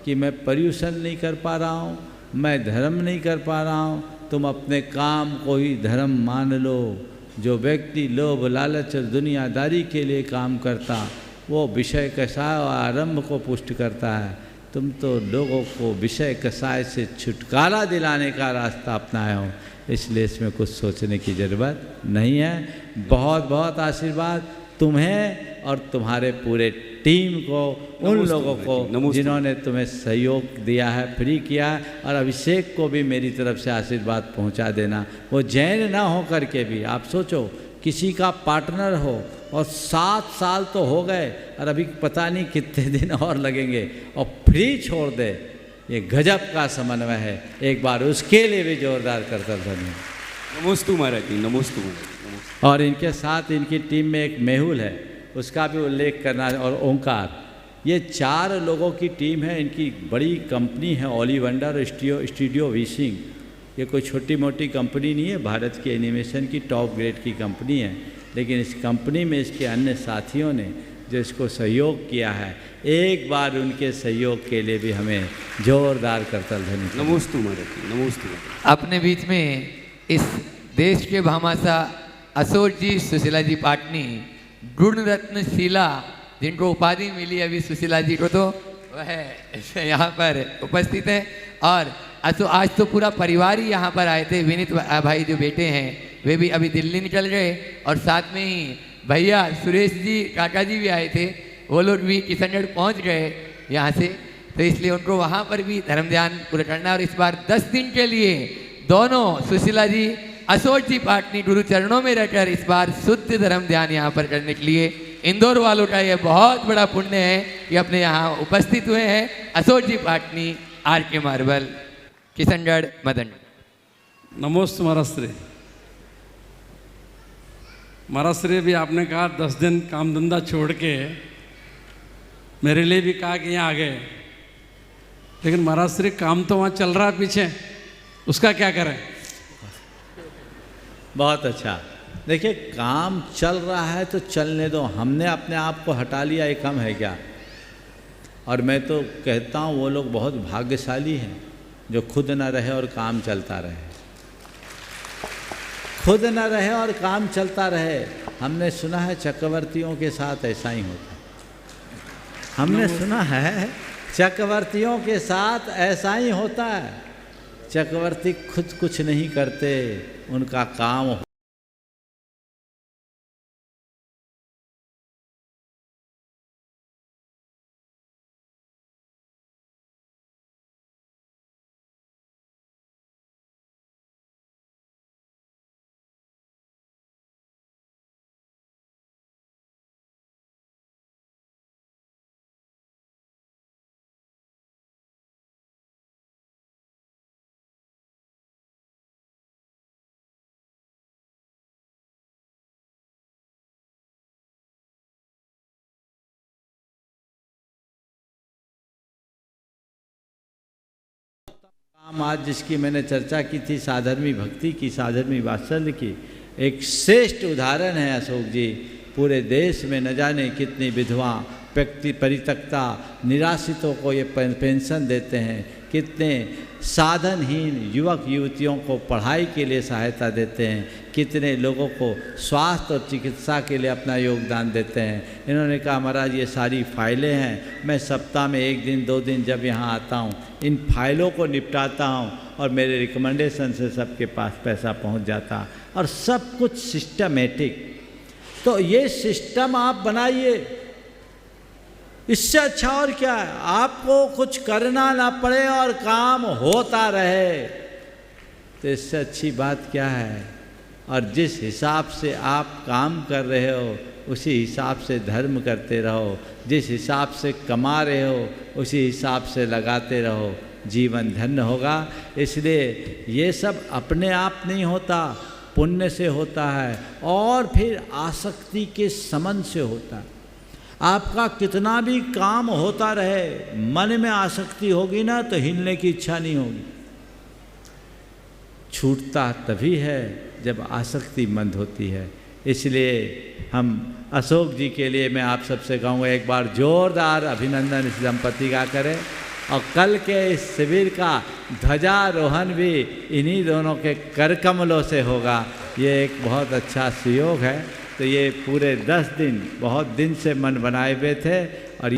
कि मैं पर्यूषण नहीं कर पा रहा हूँ, मैं धर्म नहीं कर पा रहा हूँ। तुम अपने काम को ही धर्म मान लो। जो व्यक्ति लोभ लालच और दुनियादारी के लिए काम करता वो विषय कषाय और आरंभ को पुष्ट करता है। तुम तो लोगों को विषय कषाय से छुटकारा दिलाने का रास्ता अपनाए हो, इसलिए इसमें कुछ सोचने की ज़रूरत नहीं है। बहुत बहुत आशीर्वाद तुम्हें और तुम्हारे पूरे टीम को, उन लोगों को जिन्होंने तुम्हें सहयोग दिया है, फ्री किया है। और अभिषेक को भी मेरी तरफ से आशीर्वाद पहुंचा देना। वो जैन ना हो करके भी, आप सोचो किसी का पार्टनर हो और 7 साल तो हो गए और अभी पता नहीं कितने दिन और लगेंगे, और फ्री छोड़ दे, ये गजब का समन्वय है। एक बार उसके लिए भी जोरदार करतल ध्वनि।
नमोस्तु महाराज जी, नमोस्तु महाराज।
और इनके साथ इनकी टीम में एक मेहुल है, उसका भी उल्लेख करना, और ओंकार, ये 4 लोगों की टीम है। इनकी बड़ी कंपनी है ओलिवंडर स्टूडियो विशिंग। ये कोई छोटी मोटी कंपनी नहीं है, भारत की एनिमेशन की टॉप ग्रेड की कंपनी है। लेकिन इस कंपनी में इसके अन्य साथियों ने जो इसको सहयोग किया है, एक बार उनके सहयोग के लिए भी हमें जोरदार करतल ध्वनि।
नमोस्तु महाराज, नमोस्तु।
अपने बीच में इस देश के भामाशा अशोक जी, सुशीला जी पाटनी, गुण रत्न शीला, जिनको उपाधि मिली अभी सुशीला जी को, तो वह यहाँ पर उपस्थित है। और आज तो पूरा परिवार ही यहाँ पर आए थे। विनीत भाई जो बेटे हैं वे भी अभी दिल्ली निकल गए, और साथ में ही भैया सुरेश जी काका जी भी आए थे, वो लोग भी किशनगढ़ पहुँच गए यहाँ से, तो इसलिए उनको वहाँ पर भी धर्म ध्यान पूरा करना। और इस बार 10 दिन के लिए दोनों सुशीला जी, अशोक जी पाटनी गुरु चरणों में रहकर इस बार शुद्ध धर्म ध्यान यहाँ पर करने के लिए इंदौर वालों का ये बहुत बड़ा पुण्य है कि अपने यहाँ उपस्थित हुए हैं। अशोक जी पाटनी, आर के मार्बल, किशनगढ़, मदन।
नमोस्तु महाराष्ट्र। महाराष्ट्र भी आपने कहा 10 दिन काम धंधा छोड़ के मेरे लिए भी कहा कि यहाँ आ गए, लेकिन महाराष्ट्र काम तो वहाँ चल रहा है पीछे, उसका क्या करें?
बहुत अच्छा। देखिए, काम चल रहा है तो चलने दो, हमने अपने आप को हटा लिया, ये कम है क्या? और मैं तो कहता हूँ वो लोग बहुत भाग्यशाली हैं जो खुद न रहे और काम चलता रहे, खुद न रहे और काम चलता रहे। हमने सुना है चक्रवर्तियों के साथ ऐसा ही होता है, हमने सुना है चक्रवर्तियों के साथ ऐसा ही होता है। चक्रवर्ती खुद कुछ नहीं करते, उनका काम आज जिसकी मैंने चर्चा की थी, साधर्मी भक्ति की, साधर्मी वात्सल्य की, एक श्रेष्ठ उदाहरण है अशोक जी। पूरे देश में न जाने कितनी विधवा, व्यक्ति परित्यक्ता, निराश्रितों को ये पेंशन देते हैं, कितने साधनहीन युवक युवतियों को पढ़ाई के लिए सहायता देते हैं, कितने लोगों को स्वास्थ्य और चिकित्सा के लिए अपना योगदान देते हैं। इन्होंने कहा महाराज ये सारी फाइलें हैं, मैं सप्ताह में 1 दिन 2 दिन जब यहाँ आता हूँ इन फाइलों को निपटाता हूँ और मेरे रिकमेंडेशन से सबके पास पैसा पहुँच जाता, और सब कुछ सिस्टमेटिक। तो ये सिस्टम आप बनाइए, इससे अच्छा और क्या है? आपको कुछ करना ना पड़े और काम होता रहे, तो इससे अच्छी बात क्या है? और जिस हिसाब से आप काम कर रहे हो उसी हिसाब से धर्म करते रहो, जिस हिसाब से कमा रहे हो उसी हिसाब से लगाते रहो, जीवन धन्य होगा। इसलिए ये सब अपने आप नहीं होता, पुण्य से होता है और फिर आसक्ति के समन से होता है। आपका कितना भी काम होता रहे, मन में आसक्ति होगी ना तो हिलने की इच्छा नहीं होगी। छूटता तभी है जब आसक्ति मंद होती है। इसलिए हम अशोक जी के लिए मैं आप सबसे कहूँगा एक बार जोरदार अभिनंदन इस दंपति का करें, और कल के इस शिविर का ध्वजारोहण भी इन्हीं दोनों के कर कमलों से होगा। ये एक बहुत अच्छा सुयोग है। तो ये पूरे 10 दिन बहुत दिन से मन बनाए हुए थे, और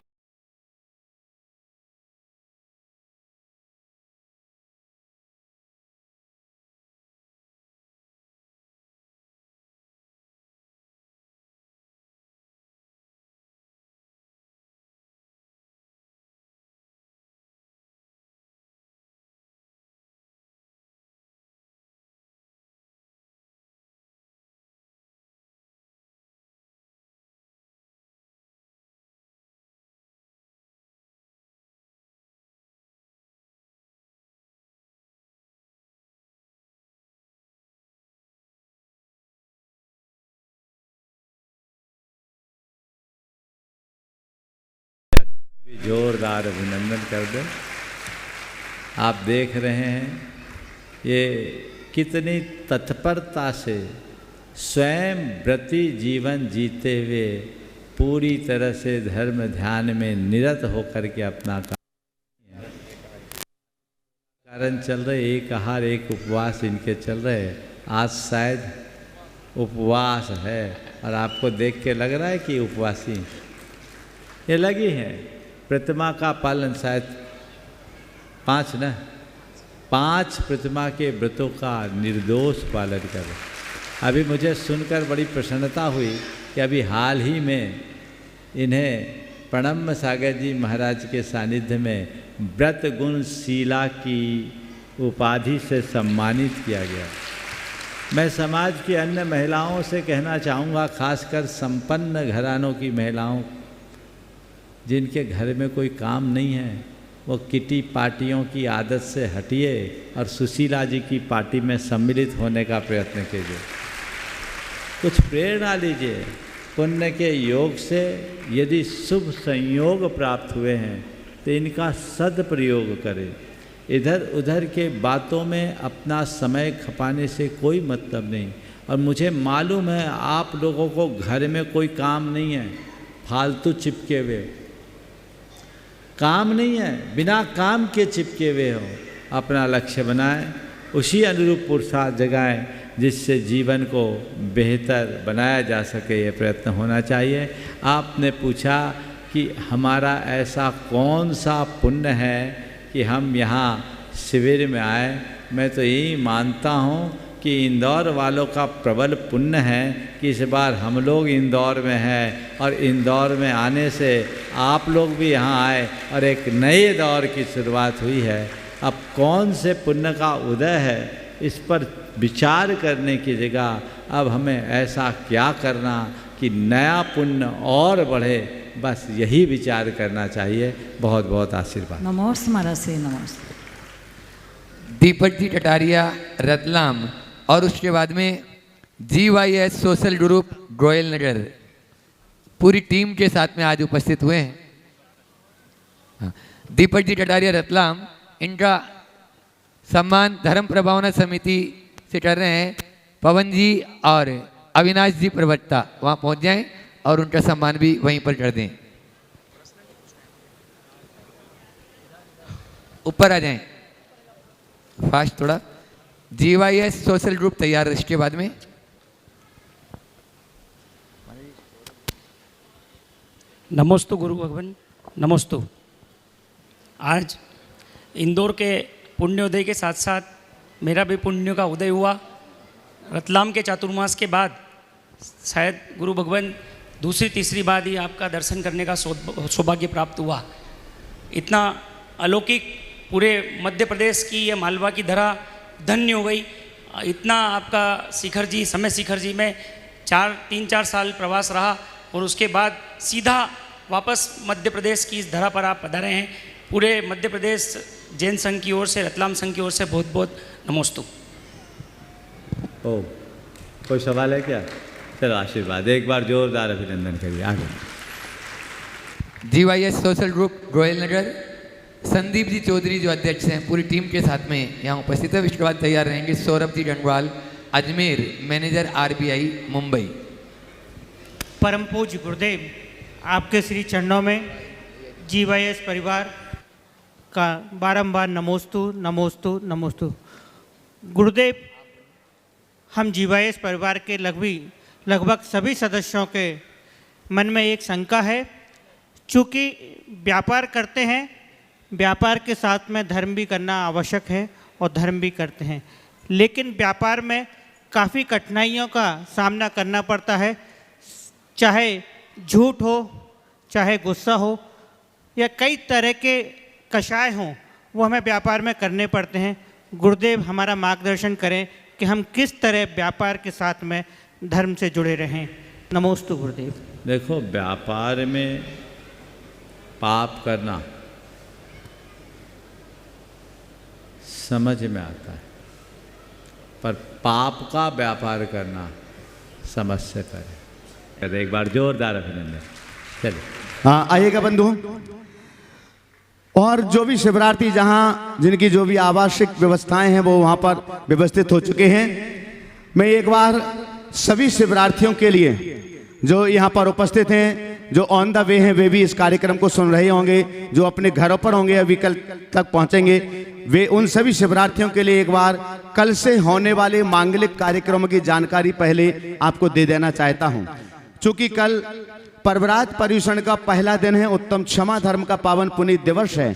जोरदार अभिनंदन कर दें। आप देख रहे हैं ये कितनी तत्परता से स्वयं व्रती जीवन जीते हुए पूरी तरह से धर्म ध्यान में निरत होकर के अपना कारण चल रहे, एक आहार एक उपवास इनके चल रहे। आज शायद उपवास है और आपको देख के लग रहा है कि उपवासी ये लगी है। प्रतिमा का पालन शायद 5 न 5 प्रतिमा के व्रतों का निर्दोष पालन करो। अभी मुझे सुनकर बड़ी प्रसन्नता हुई कि अभी हाल ही में इन्हें प्रणम्य सागर जी महाराज के सानिध्य में व्रत गुण शीला की उपाधि से सम्मानित किया गया। मैं समाज की अन्य महिलाओं से कहना चाहूँगा, खासकर संपन्न घरानों की महिलाओं जिनके घर में कोई काम नहीं है, वो किटी पार्टियों की आदत से हटिए और सुशीला जी की पार्टी में सम्मिलित होने का प्रयत्न कीजिए। कुछ प्रेरणा लीजिए। पुण्य के योग से यदि शुभ संयोग प्राप्त हुए हैं तो इनका सदप्रयोग करें। इधर उधर के बातों में अपना समय खपाने से कोई मतलब नहीं। और मुझे मालूम है आप लोगों को घर में कोई काम नहीं है, फालतू चिपके हुए काम नहीं है, बिना काम के चिपके हुए हो। अपना लक्ष्य बनाएं, उसी अनुरूप पुरुषार्थ जगाएं जिससे जीवन को बेहतर बनाया जा सके। ये प्रयत्न होना चाहिए। आपने पूछा कि हमारा ऐसा कौन सा पुण्य है कि हम यहाँ शिविर में आए। मैं तो यही मानता हूँ कि इंदौर वालों का प्रबल पुण्य है कि इस बार हम लोग इंदौर में हैं और इंदौर में आने से आप लोग भी यहाँ आए और एक नए दौर की शुरुआत हुई है। अब कौन से पुण्य का उदय है इस पर विचार करने की जगह अब हमें ऐसा क्या करना कि नया पुण्य और बढ़े, बस यही विचार करना चाहिए। बहुत बहुत आशीर्वाद।
नमोस्त महाराज से नमोस्त।
दीपक जी कटारिया रतलाम और उसके बाद में GYS सोशल ग्रुप गोयल नगर पूरी टीम के साथ में आज उपस्थित हुए हैं। हाँ, दीपक जी कटारिया रतलाम, इनका सम्मान धर्म प्रभावना समिति से कर रहे हैं। पवन जी और अविनाश जी प्रवक्ता वहाँ पहुँच जाएं और उनका सम्मान भी वहीं पर कर दें। ऊपर आ जाएं, फास्ट थोड़ा। GYS सोशल ग्रुप तैयार है। इसके बाद में
नमोस्तु गुरु भगवान, नमोस्तु। आज इंदौर के पुण्योदय के साथ साथ मेरा भी पुण्य का उदय हुआ। रतलाम के चातुर्मास के बाद शायद गुरु भगवान दूसरी तीसरी बार ही आपका दर्शन करने का सौभाग्य प्राप्त हुआ। इतना अलौकिक पूरे मध्य प्रदेश की ये मालवा की धरा धन्य हो गई। इतना आपका शिखर जी, समय शिखर जी में 3-4 साल प्रवास रहा और उसके बाद सीधा वापस मध्य प्रदेश की इस धरा पर आप पधारे हैं। पूरे मध्य प्रदेश जैन संघ की ओर से, रतलाम संघ की ओर से बहुत बहुत नमोस्तु।
ओ, कोई सवाल है क्या? चलो आशीर्वाद, एक बार जोरदार अभिनंदन करिए। आगे
GYS सोशल ग्रुप गोयल नगर संदीप जी चौधरी जो अध्यक्ष हैं पूरी टीम के साथ में यहाँ उपस्थित है। इसके बाद तैयार रहेंगे सौरभ जी गंगवाल अजमेर, मैनेजर RBI मुंबई।
परम पूज्य गुरुदेव, आपके श्री चरणों में GYS परिवार का बारंबार नमोस्तु नमोस्तु नमोस्तु। गुरुदेव, हम GYS परिवार के लगभग सभी सदस्यों के मन में एक शंका है। चूँकि व्यापार करते हैं, व्यापार के साथ में धर्म भी करना आवश्यक है और धर्म भी करते हैं, लेकिन व्यापार में काफ़ी कठिनाइयों का सामना करना पड़ता है। चाहे झूठ हो, चाहे गुस्सा हो, या कई तरह के कषाय हों, वो हमें व्यापार में करने पड़ते हैं। गुरुदेव हमारा मार्गदर्शन करें कि हम किस तरह व्यापार के साथ में धर्म से जुड़े रहें। नमोस्तु गुरुदेव।
देखो, व्यापार में पाप करना समझ में आता है, पर पाप का व्यापार करना समझ से परे। एक बार जोरदार अभिनंदन। चलिए,
हाँ आइएगा बंधु। और जो भी शिवरार्थी जहाँ जिनकी जो भी आवश्यक व्यवस्थाएं हैं वो वहाँ पर व्यवस्थित हो चुके हैं। मैं एक बार सभी शिवरार्थियों के लिए जो यहाँ पर उपस्थित हैं, जो ऑन द वे हैं, वे भी इस कार्यक्रम को सुन रहे होंगे, जो अपने घरों पर होंगे अभी कल तक पहुँचेंगे, वे उन सभी शिवरार्थियों के लिए एक बार कल से होने वाले मांगलिक कार्यक्रमों की जानकारी पहले आपको दे देना चाहता हूँ। चूँकि कल पर्वरात पर्यूषण का पहला दिन है, उत्तम क्षमा धर्म का पावन पुनीत दिवस है।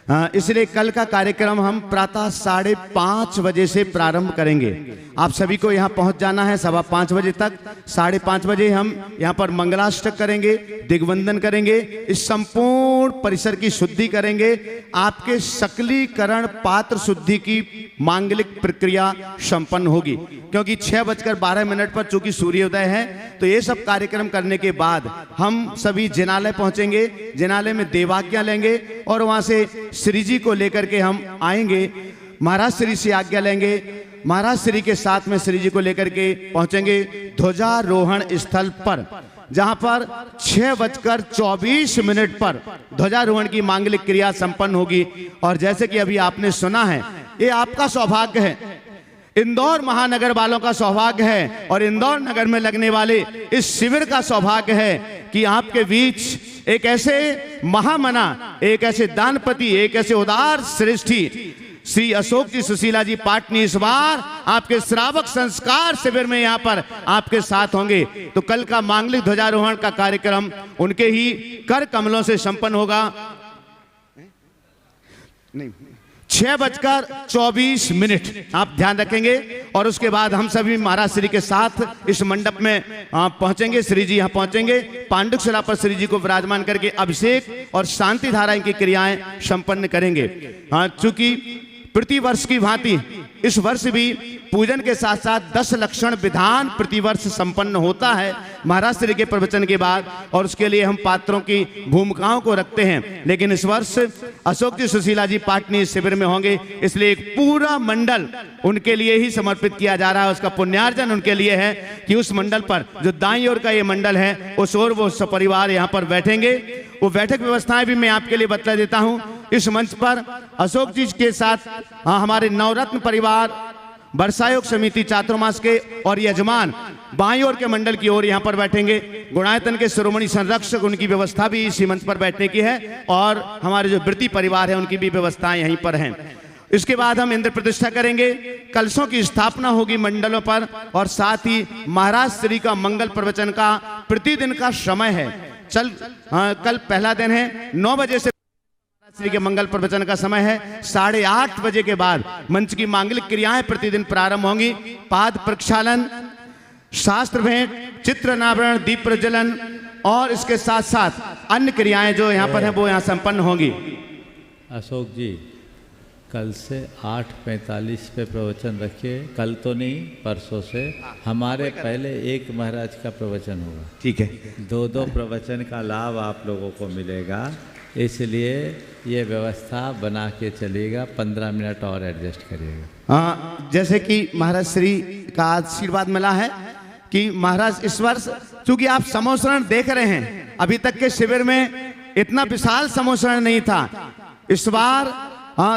इसलिए कल का कार्यक्रम हम प्रातः 5:30 बजे से प्रारंभ करेंगे। आप सभी को यहाँ पहुँच जाना है 5:15 बजे तक। 5:30 बजे हम यहाँ पर मंगलाष्टक करेंगे, दिग्वंदन करेंगे, इस संपूर्ण परिसर की शुद्धि करेंगे। आपके सकलीकरण पात्र शुद्धि की मांगलिक प्रक्रिया संपन्न होगी, क्योंकि 6:12 पर चूंकि सूर्योदय है, तो ये सब कार्यक्रम करने के बाद हम सभी जिनालय पहुंचेंगे। जिनालय में देवाज्ञा लेंगे और वहां से श्री जी को लेकर के हम आएंगे। महाराज श्री से आज्ञा लेंगे। महाराज श्री के साथ में श्री जी को लेकर के पहुंचेंगे ध्वजारोहण स्थल पर, जहां पर 6:24 पर ध्वजारोहण की मांगलिक क्रिया संपन्न होगी। और जैसे कि अभी आपने सुना है, ये आपका सौभाग्य है, इंदौर महानगर वालों का सौभाग्य है, और इंदौर नगर में लगने वाले इस शिविर का सौभाग्य है कि आपके बीच एक ऐसे महामना, एक ऐसे दानपति, एक ऐसे उदार श्रेष्ठी श्री अशोक जी सुशीला जी पाटनी इस बार आपके श्रावक संस्कार शिविर में यहाँ पर आपके साथ होंगे। तो कल का मांगलिक ध्वजारोहण का कार्यक्रम उनके ही कर कमलों से संपन्न होगा। 6:24 आप ध्यान रखेंगे। और उसके बाद हम सभी महाराज श्री के साथ इस मंडप में पहुंचेंगे। श्री जी यहाँ पहुंचेंगे, पांडुक शिला पर श्री जी को विराजमान करके अभिषेक और शांति धारा की क्रियाएं संपन्न करेंगे। चूंकि प्रतिवर्ष की भांति इस वर्ष भी पूजन के साथ साथ 10 लक्षण विधान प्रतिवर्ष संपन्न होता है महाराज श्री के प्रवचन के बाद, और उसके लिए हम पात्रों की भूमिकाओं को रखते हैं। लेकिन इस वर्ष अशोक जी सुशीला जी पाटनी शिविर में होंगे, इसलिए एक पूरा मंडल उनके लिए ही समर्पित किया जा रहा है। उसका पुण्यार्जन उनके लिए है कि उस मंडल पर जो दाईं ओर का ये मंडल है, उस ओर वो सपरिवार यहाँ पर बैठेंगे। वो बैठक व्यवस्थाएं भी मैं आपके लिए बतला देता हूँ। इस मंच पर अशोक जी के साथ हमारे नवरत्न परिवार, वर्षायोग समिति चातुर्मास के और यजमान बाईं ओर के मंडल की ओर यहाँ पर बैठेंगे। गुणायतन के शिरोमणि संरक्षक, उनकी व्यवस्था भी इसी मंच पर बैठने की है, और हमारे जो वृत्ति परिवार है उनकी भी व्यवस्थाएं यहीं पर हैं। इसके बाद हम इंद्र प्रतिष्ठा करेंगे, कलशों की स्थापना होगी मंडलों पर, और साथ ही महाराज श्री का मंगल प्रवचन का प्रतिदिन का समय है। कल पहला दिन है, 9 बजे से श्री के मंगल प्रवचन का समय है। 8:30 बजे के बाद मंच की मांगलिक क्रियाएं प्रतिदिन प्रारंभ होंगी। पाद प्रक्षालन, शास्त्र भेंट, चित्र नावरण, दीप प्रज्वलन और इसके साथ साथ अन्य क्रियाएं जो यहाँ पर हैं वो यहाँ संपन्न होंगी।
अशोक जी, कल से 8:45 पे प्रवचन रखिए। कल तो नहीं, परसों से हमारे पहले एक महाराज का प्रवचन होगा।
ठीक है,
2 प्रवचन का लाभ आप लोगों को मिलेगा, इसलिए ये व्यवस्था बना के चलिएगा। 15 मिनट और एडजस्ट करिएगा।
जैसे कि महाराज श्री का आशीर्वाद मिला है कि महाराज इस वर्ष, चूंकि आप समोसरण देख रहे हैं, अभी तक के शिविर में इतना विशाल समोसरण नहीं था। इस बार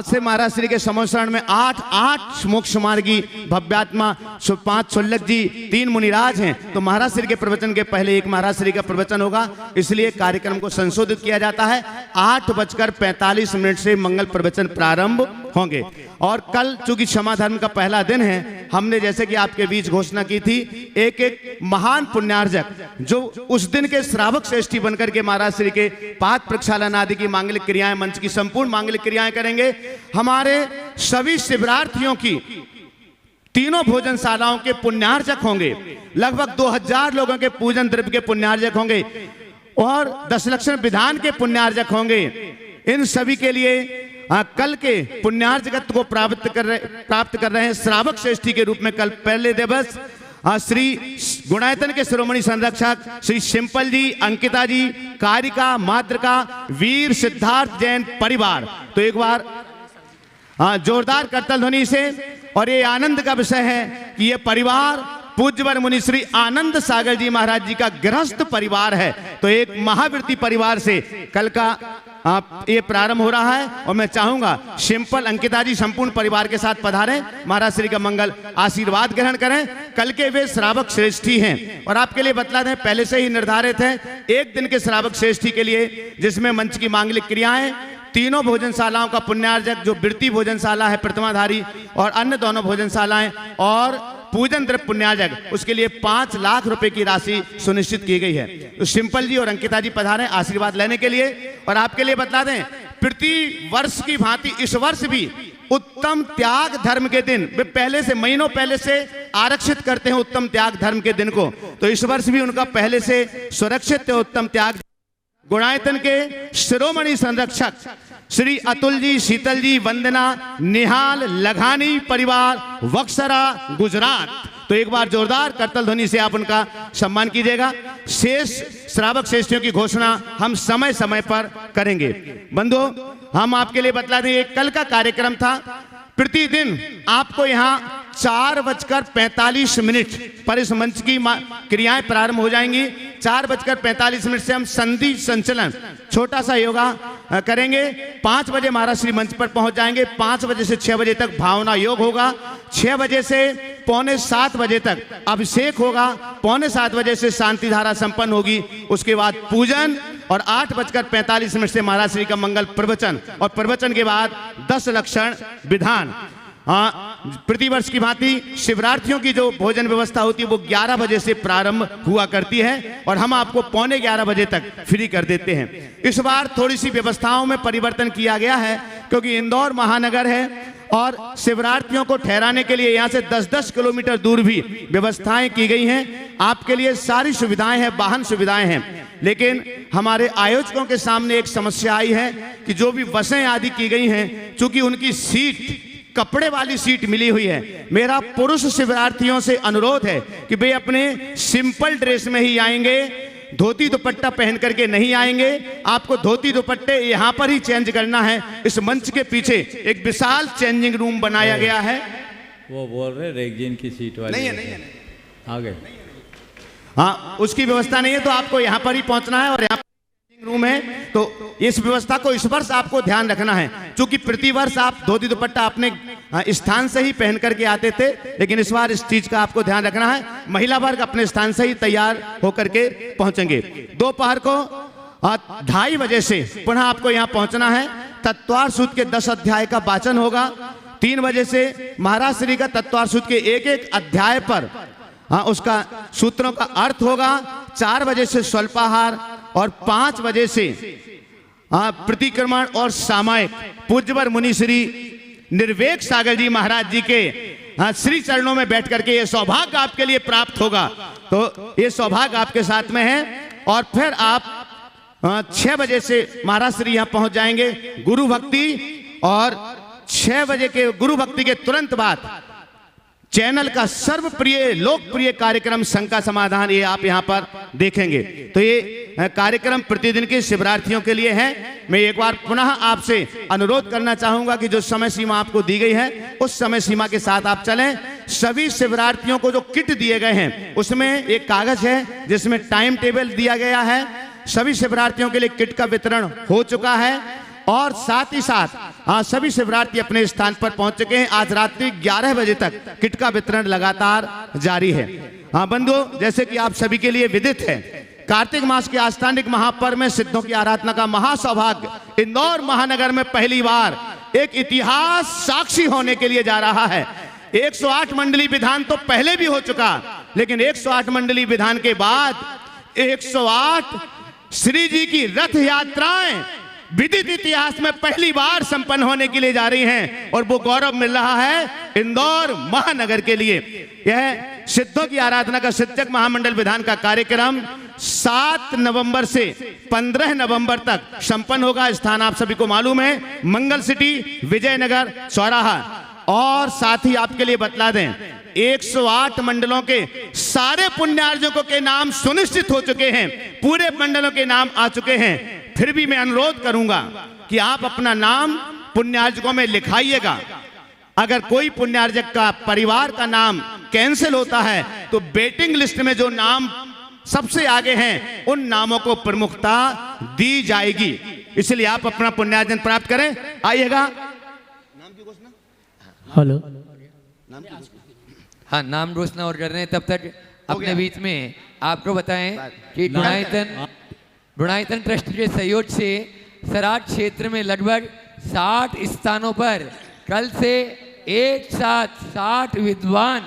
से महाराज श्री के समोसरण में 8 मोक्ष मार्गी भव्यात्मा 5 क्षुल्लक जी, 3 मुनिराज हैं। तो महाराज श्री के प्रवचन के पहले एक महाराज श्री का प्रवचन होगा, इसलिए कार्यक्रम को संशोधित किया जाता है। 8:45 से मंगल प्रवचन प्रारंभ होंगे। और कल चूंकि क्षमा धर्म का पहला दिन है, हमने जैसे कि आपके बीच घोषणा की थी, एक महान पुण्यार्जक जो उस दिन के श्रावक श्रेष्ठी बनकर के महाराज श्री के पाद प्रक्षालन आदि की मांगलिक क्रियाएं, मंच की संपूर्ण मांगलिक क्रियाएं करेंगे। हमारे सभी शिविरार्थियों की तीनों भोजनशालाओं के पुण्यार्जक होंगे। लगभग 2000 लोगों के पूजन द्रव्य के पुण्यार्जक होंगे और 10 लक्षण विधान के पुण्यार्जक होंगे। इन सभी के लिए कल के पुण्यार्जकत्व को प्राप्त कर रहे हैं श्रावक श्रेष्ठी के रूप में। कल पहले दिवस श्री गुणायतन के शिरोमणि संरक्षक श्री सिंपल जी, अंकिता जी, कारिका, माद्रिका, वीर सिद्धार्थ जैन परिवार। तो एक बार जोरदार करतल ध्वनि से। और ये आनंद का विषय है कि ये परिवार पूज्यवर मुनि श्री आनंद सागर जी महाराज जी का गृहस्थ परिवार है। तो एक महावृत्ति परिवार से कल का ये प्रारंभ हो रहा है। और मैं चाहूंगा सिंपल, अंकिता जी संपूर्ण परिवार के साथ पधारें, महाराज श्री का मंगल आशीर्वाद ग्रहण करें। कल के वे श्रावक श्रेष्ठी हैं और आपके लिए बतला दें, पहले से ही निर्धारित है एक दिन के श्रावक श्रेष्ठी के लिए, जिसमें मंच की मांगलिक क्रियाएं, तीनों भोजनशालाओं का पुण्यार्जक जो वृत्ति भोजनशाला है प्रतिमाधारी और अन्य दोनों भोजनशालाएं और पूजन द्रव्य पुण्यार्जक, उसके लिए 5 लाख रुपए की राशि सुनिश्चित की गई है। तो सिंपल जी और अंकिता जी पधारें आशीर्वाद लेने के लिए। और आपके लिए बता दें, प्रति वर्ष की भांति इस वर्ष भी उत्तम त्याग धर्म के दिन वे पहले से महीनों पहले से आरक्षित करते हैं उत्तम त्याग धर्म के दिन को, तो इस वर्ष भी उनका पहले से सुरक्षित है उत्तम त्याग। गुणायतन के शिरोमणि संरक्षक श्री अतुल जी, शीतल जी, वंदना, निहाल लघानी परिवार, वक्सरा, गुजरात, तो एक बार जोरदार करतल ध्वनि से आप उनका सम्मान कीजिएगा। शेष श्रावक श्रेष्ठियों की घोषणा हम समय समय पर करेंगे। बंधुओं, हम आपके लिए बतला दें, एक कल का कार्यक्रम था। प्रतिदिन आपको यहाँ 4:45 पर इस मंच की क्रियाएं प्रारंभ हो जाएंगी। 4:45 से हम संधि संचलन छोटा सा योगा करेंगे। 5 बजे महाराज श्री मंच पर पहुंच जाएंगे। 5 बजे से 6 बजे तक भावना योग होगा। 6 बजे से 6:45 बजे तक अभिषेक होगा। 6:45 बजे से शांति धारा संपन्न होगी। उसके बाद पूजन और 8:45 से महाराज श्री का मंगल प्रवचन, और प्रवचन के बाद 10 लक्षण विधान। प्रतिवर्ष की भांति शिवरात्रियों की जो भोजन व्यवस्था होती है वो 11 बजे से प्रारंभ हुआ करती है और हम आपको 11:15 बजे तक फ्री कर देते हैं। इस बार थोड़ी सी व्यवस्थाओं में परिवर्तन किया गया है क्योंकि इंदौर महानगर है और शिवरात्रियों को ठहराने के लिए यहाँ से 10-10 किलोमीटर दूर भी व्यवस्थाएं की गई हैं। आपके लिए सारी सुविधाएं हैं, वाहन सुविधाएं हैं, लेकिन हमारे आयोजकों के सामने एक समस्या आई है कि जो भी बसें आदि की गई हैं, चूंकि उनकी सीट कपड़े वाली सीट मिली हुई है। मेरा पुरुष शिवरार्थियों से अनुरोध है कि वे अपने सिंपल ड्रेस में ही आएंगे, धोती दुपट्टा पहन करके नहीं आएंगे। आपको धोती दुपट्टे यहाँ पर ही चेंज करना है। इस मंच के पीछे एक विशाल चेंजिंग रूम बनाया गया है।
वो बोल रहे रेगजीन की सीट वाली
नहीं है।
आगे
हाँ, उसकी व्यवस्था नहीं है तो आपको यहाँ पर ही पहुंचना है और यहाँ रूम है, तो इस व्यवस्था को इस वर्ष आपको ध्यान रखना है। क्योंकि प्रतिवर्ष आप धोती दुपट्टा अपने स्थान से ही पहन करके आते थे, लेकिन इस बार इस चीज का आपको ध्यान रखना है। महिला वर्ग अपने स्थान से ही तैयार होकर के पहुंचेंगे। दोपहर को 2:30 बजे से पुनः आपको यहाँ पहुंचना है। तत्वार सूत्र के 10 अध्याय का वाचन होगा। 3 बजे से महाराज श्री का तत्वार सूत्र के एक अध्याय पर उसका सूत्रों का अर्थ होगा। 4 बजे से स्वल्पाहार और 5 बजे से प्रतिक्रमण और सामायिक पूज्यवर मुनि श्री निर्वेक सागर जी महाराज जी के श्री चरणों में बैठ करके ये सौभाग्य आपके लिए प्राप्त होगा। तो ये सौभाग्य आपके साथ में है। और फिर आप 6 बजे से महाराज श्री यहाँ पहुंच जाएंगे गुरु भक्ति, और 6 बजे के गुरु भक्ति के तुरंत बाद चैनल का सर्वप्रिय लोकप्रिय कार्यक्रम शंका समाधान ये आप यहाँ पर देखेंगे। तो ये कार्यक्रम प्रतिदिन के शिवरार्थियों के लिए है। मैं एक बार पुनः आपसे अनुरोध करना चाहूंगा कि जो समय सीमा आपको दी गई है उस समय सीमा के साथ आप चलें। सभी शिवरार्थियों को जो किट दिए गए हैं उसमें एक कागज है जिसमें टाइम टेबल दिया गया है। सभी शिवरार्थियों के लिए किट का वितरण हो चुका है और साथ ही साथ सभी शिवरार्थी अपने स्थान पर पहुंच चुके हैं। आज रात्रि 11 बजे तक किट का वितरण लगातार जारी है। बंधुओं, जैसे कि आप सभी के लिए विदित है, कार्तिक मास के आस्थानिक महापर्व में सिद्धों की आराधना का महासौभाग्य इंदौर महानगर में पहली बार एक इतिहास साक्षी होने के लिए जा रहा है। 108 मंडली विधान तो पहले भी हो चुका, लेकिन 108 मंडली विधान के बाद 108 श्री जी की रथ यात्राएं विदित इतिहास में पहली बार संपन्न होने के लिए जा रही हैं और वो गौरव मिल रहा है इंदौर महानगर के लिए। यह सिद्धों की आराधना का सिद्धक महामंडल विधान का कार्यक्रम 7 नवंबर से 15 नवंबर तक संपन्न होगा। स्थान आप सभी को मालूम है, मंगल सिटी, विजयनगर चौराहा। और साथ ही आपके लिए बतला दें, 108 मंडलों के सारे पुण्यार्जकों के नाम सुनिश्चित हो चुके हैं, पूरे मंडलों के नाम आ चुके हैं। फिर भी मैं अनुरोध करूंगा कि आप अपना नाम पुण्यार्जकों में लिखाइएगा। अगर कोई पुण्यार्जक का परिवार का नाम कैंसिल होता है तो वेटिंग लिस्ट में जो नाम सबसे आगे हैं उन नामों को प्रमुखता दी जाएगी। इसलिए आप अपना पुण्यार्जन प्राप्त करें। आइएगा।
हेलो,
हाँ, नाम घोषणा और कर रहे हैं। तब तक अपने बीच में आपको बताएं कि गुणायतन ट्रस्ट के सहयोग से सराट क्षेत्र में लगभग 60 स्थानों पर कल से एक साथ 60 विद्वान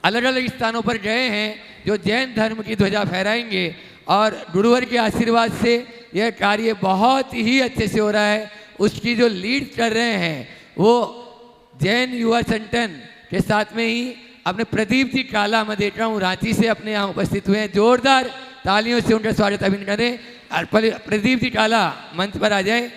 अलग अलग स्थानों पर गए हैं जो जैन धर्म की ध्वजा फहराएंगे। और गुरुवर के आशीर्वाद से यह कार्य बहुत ही अच्छे से हो रहा है। उसकी जो लीड कर रहे हैं वो जैन युवा संगठन के साथ में ही अपने प्रदीप जी काला, मैं देख रहा हूँ रांची से अपने यहाँ उपस्थित हुए हैं। जोरदार तालियों से उनका स्वागत अभिनंदन करें। और प्रदीप जी काला मंच पर आ जाए।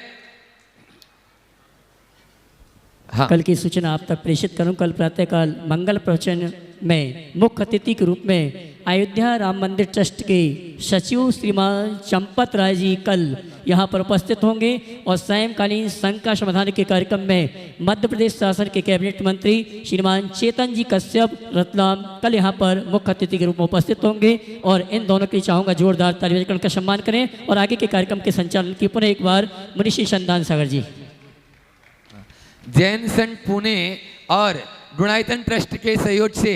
हाँ।
कल की सूचना आप तक प्रेषित करूं। कल प्रातःकाल मंगल प्रवचन में मुख्य अतिथि के रूप में अयोध्या राम मंदिर ट्रस्ट के सचिव श्रीमान चंपत राय जी कल यहां पर उपस्थित होंगे और सायंकालीन संघ का समाधान के कार्यक्रम में मध्य प्रदेश शासन के कैबिनेट मंत्री श्रीमान चेतन जी कश्यप रतलाम कल यहां पर मुख्य अतिथि के रूप में उपस्थित होंगे और इन दोनों के चाहूँगा जोरदार ताली बजाकर उनका सम्मान करें। और आगे के कार्यक्रम के संचालन की पुनः एक बार मुनीश्री चंदन सागर जी।
जैन संघ पुणे और गुणायतन ट्रस्ट के सहयोग से